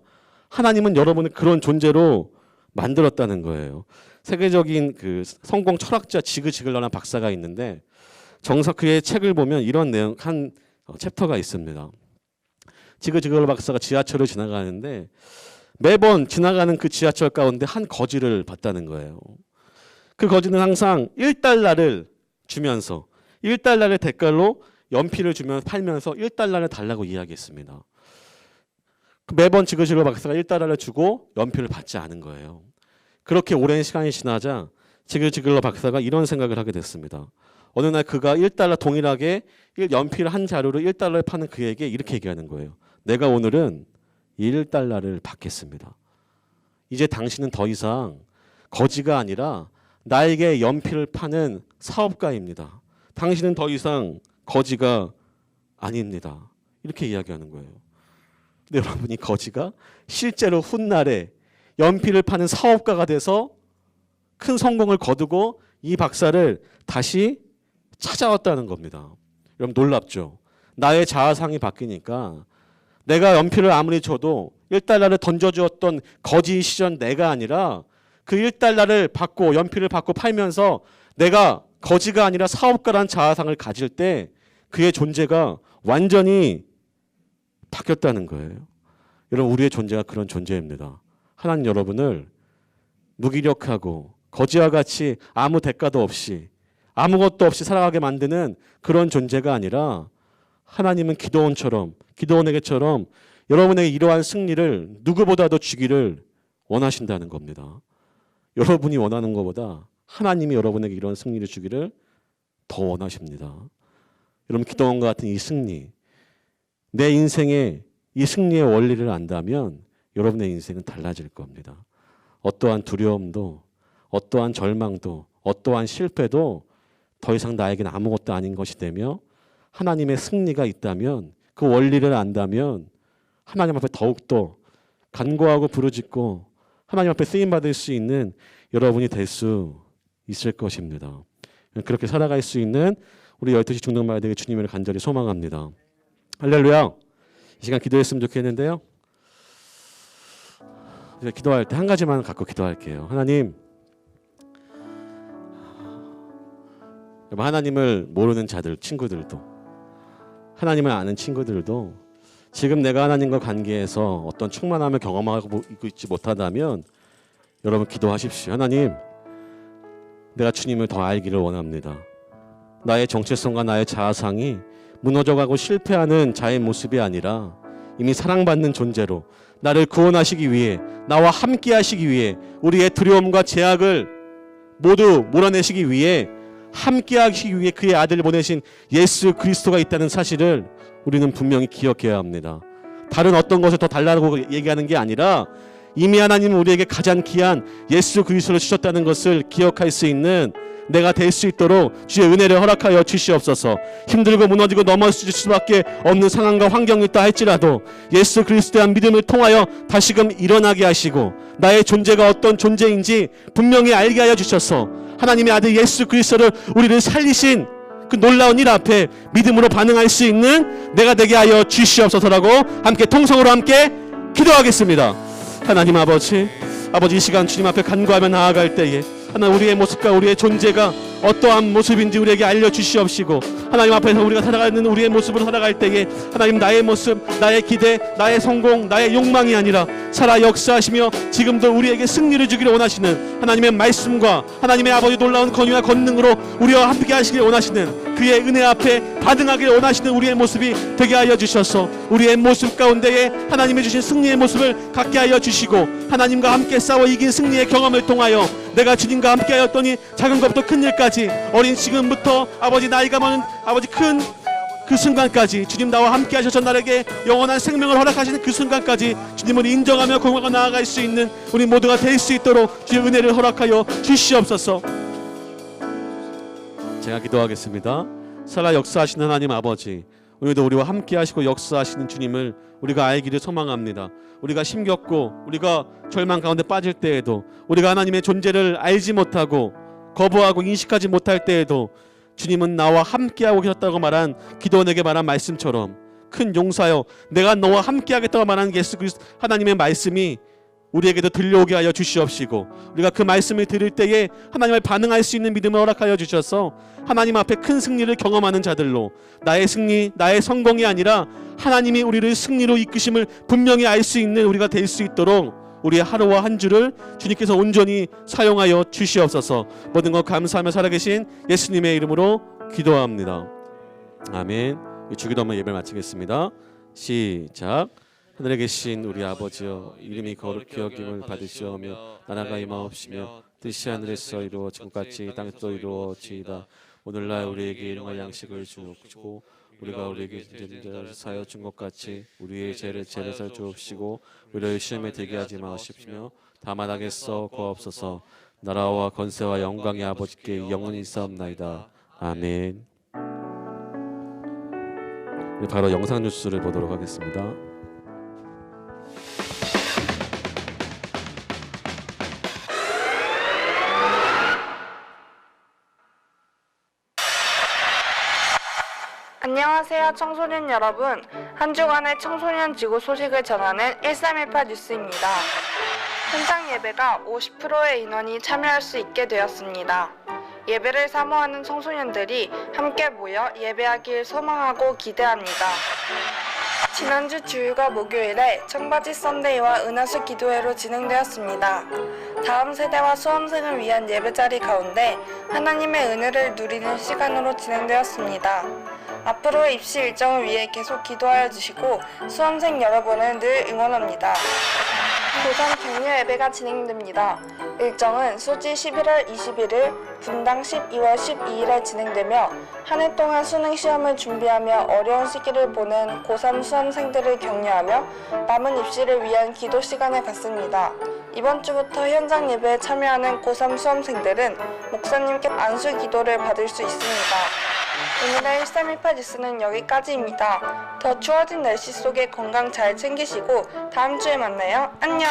하나님은 여러분을 그런 존재로 만들었다는 거예요. 세계적인 그 성공 철학자 지그 지글러라는 박사가 있는데 그의 책을 보면 이런 내용 한 챕터가 있습니다. 지그 지글러 박사가 지하철을 지나가는데 매번 지나가는 그 지하철 가운데 한 거지를 봤다는 거예요. 그 거지는 항상 1달러를 주면서 1달러를 대가로 연필을 주면 팔면서 1달러를 달라고 이야기했습니다. 매번 지그 지글러 박사가 1달러를 주고 연필을 받지 않은 거예요. 그렇게 오랜 시간이 지나자 지그 지글러 박사가 이런 생각을 하게 됐습니다. 어느 날 그가 1달러 동일하게 연필 한 자루를 1달러에 파는 그에게 이렇게 얘기하는 거예요. 내가 오늘은 1달러를 받겠습니다. 이제 당신은 더 이상 거지가 아니라 나에게 연필을 파는 사업가입니다. 당신은 더 이상 거지가 아닙니다. 이렇게 이야기하는 거예요. 근데 여러분, 이 거지가 실제로 훗날에 연필을 파는 사업가가 돼서 큰 성공을 거두고 이 박사를 다시 찾아왔다는 겁니다. 여러분 놀랍죠? 나의 자아상이 바뀌니까 내가 연필을 아무리 줘도 1달러를 던져주었던 거지 시절 내가 아니라 그 1달러를 받고 연필을 받고 팔면서 내가 거지가 아니라 사업가라는 자아상을 가질 때 그의 존재가 완전히 바뀌었다는 거예요. 여러분 우리의 존재가 그런 존재입니다. 하나님 여러분을 무기력하고 거지와 같이 아무 대가도 없이 아무것도 없이 살아가게 만드는 그런 존재가 아니라 하나님은 기도원에게처럼 여러분에게 이러한 승리를 누구보다도 주기를 원하신다는 겁니다. 여러분이 원하는 것보다 하나님이 여러분에게 이런 승리를 주기를 더 원하십니다. 여러분 기도원과 같은 이 승리, 내 인생의 이 승리의 원리를 안다면 여러분의 인생은 달라질 겁니다. 어떠한 두려움도 어떠한 절망도 어떠한 실패도 더 이상 나에게는 아무것도 아닌 것이 되며 하나님의 승리가 있다면 그 원리를 안다면 하나님 앞에 더욱더 간구하고 부르짖고 하나님 앞에 쓰임받을 수 있는 여러분이 될 수 있을 것입니다. 그렇게 살아갈 수 있는 우리 12시 중등마을 되게 주님을 간절히 소망합니다. 할렐루야. 이 시간 기도했으면 좋겠는데요. 제가 기도할 때 한 가지만 갖고 기도할게요. 하나님, 하나님을 모르는 자들, 친구들도 하나님을 아는 친구들도 지금 내가 하나님과 관계에서 어떤 충만함을 경험하고 있지 못하다면 여러분 기도하십시오. 하나님, 내가 주님을 더 알기를 원합니다. 나의 정체성과 나의 자아상이 무너져가고 실패하는 자의 모습이 아니라 이미 사랑받는 존재로 나를 구원하시기 위해 나와 함께 하시기 위해 우리의 두려움과 제약을 모두 몰아내시기 위해 함께 하시기 위해 그의 아들을 보내신 예수 그리스도가 있다는 사실을 우리는 분명히 기억해야 합니다. 다른 어떤 것을 더 달라고 얘기하는 게 아니라 이미 하나님은 우리에게 가장 귀한 예수 그리스도를 주셨다는 것을 기억할 수 있는 내가 될 수 있도록 주의 은혜를 허락하여 주시옵소서. 힘들고 무너지고 넘어질 수밖에 없는 상황과 환경이 있다 할지라도 예수 그리스도의 믿음을 통하여 다시금 일어나게 하시고 나의 존재가 어떤 존재인지 분명히 알게 하여 주셔서 하나님의 아들 예수 그리스도를 우리를 살리신 그 놀라운 일 앞에 믿음으로 반응할 수 있는 내가 되게 하여 주시옵소서라고 함께 통성으로 함께 기도하겠습니다. 하나님 아버지 이 시간 주님 앞에 간구하며 나아갈 때에 하나님 우리의 모습과 우리의 존재가 어떠한 모습인지 우리에게 알려주시옵시고 하나님 앞에서 우리가 살아가는 우리의 모습으로 살아갈 때에 하나님 나의 모습, 나의 기대, 나의 성공, 나의 욕망이 아니라 살아 역사하시며 지금도 우리에게 승리를 주기를 원하시는 하나님의 말씀과 하나님의 아버지 놀라운 권위와 권능으로 우리와 함께 하시길 원하시는 그의 은혜 앞에 반응하길 원하시는 우리의 모습이 되게 하여 주셔서 우리의 모습 가운데에 하나님이 주신 승리의 모습을 갖게 하여 주시고 하나님과 함께 싸워 이긴 승리의 경험을 통하여 내가 주님과 함께 하였더니 작은 것부터 큰 일까지 어린 지금부터 아버지 나이가 많은 아버지 큰 그 순간까지 주님 나와 함께 하셔서 나에게 영원한 생명을 허락하시는 그 순간까지 주님을 인정하며 공하고 나아갈 수 있는 우리 모두가 될 수 있도록 주의 은혜를 허락하여 주시옵소서. 제가 기도하겠습니다. 살아 역사하시는 하나님 아버지, 오늘도 우리와 함께 하시고 역사하시는 주님을 우리가 알기를 소망합니다. 우리가 힘겹고 우리가 절망 가운데 빠질 때에도, 우리가 하나님의 존재를 알지 못하고 거부하고 인식하지 못할 때에도 주님은 나와 함께하고 계셨다고 말한 기도원에게 말한 말씀처럼 큰 용사여 내가 너와 함께하겠다고 말한 예수 그리스도 하나님의 말씀이 우리에게도 들려오게 하여 주시옵시고, 우리가 그 말씀을 들을 때에 하나님을 반응할 수 있는 믿음을 허락하여 주셔서 하나님 앞에 큰 승리를 경험하는 자들로, 나의 승리, 나의 성공이 아니라 하나님이 우리를 승리로 이끄심을 분명히 알 수 있는 우리가 될 수 있도록 우리의 하루와 한 주를 주님께서 온전히 사용하여 주시옵소서. 모든 것 감사하며 살아계신 예수님의 이름으로 기도합니다. 아멘. 주기도문 예배를 마치겠습니다. 시작. 하늘에 계신 우리 아버지여, 이름이 거룩히 여김을 받으시오며 나라가 임하옵시며 뜻이 하늘에서 이루어진 것 같이 땅에서도 이루어지이다. 오늘날 우리에게 일용할 양식을 주옵시고 우리가 우리에게 죄를 사하여 준 것 같이 우리의 죄를 사하여 주옵시고 우리를 시험에 들게 하지 마시옵시며 다만 악에서 구하옵소서. 나라와 권세와 영광이 아버지께 영원히 있사옵나이다. 아멘. 바로 영상 뉴스를 보도록 하겠습니다. 안녕하세요 청소년 여러분, 한 주간의 청소년 지구 소식을 전하는 1318 뉴스입니다. 현장 예배가 50%의 인원이 참여할 수 있게 되었습니다. 예배를 사모하는 청소년들이 함께 모여 예배하길 소망하고 기대합니다. 지난주 주일과 목요일에 청바지 썬데이와 은하수 기도회로 진행되었습니다. 다음 세대와 수험생을 위한 예배자리 가운데 하나님의 은혜를 누리는 시간으로 진행되었습니다. 앞으로의 입시 일정을 위해 계속 기도하여 주시고 수험생 여러분을 늘 응원합니다. 고3 격려 예배가 진행됩니다. 일정은 수지 11월 21일, 분당 12월 12일에 진행되며 한 해 동안 수능 시험을 준비하며 어려운 시기를 보낸 고3 수험생들을 격려하며 남은 입시를 위한 기도 시간을 갖습니다. 이번 주부터 현장 예배에 참여하는 고3 수험생들은 목사님께 안수 기도를 받을 수 있습니다. 오늘의 1318 뉴스는 여기까지입니다. 더 추워진 날씨 속에 건강 잘 챙기시고 다음 주에 만나요. 안녕.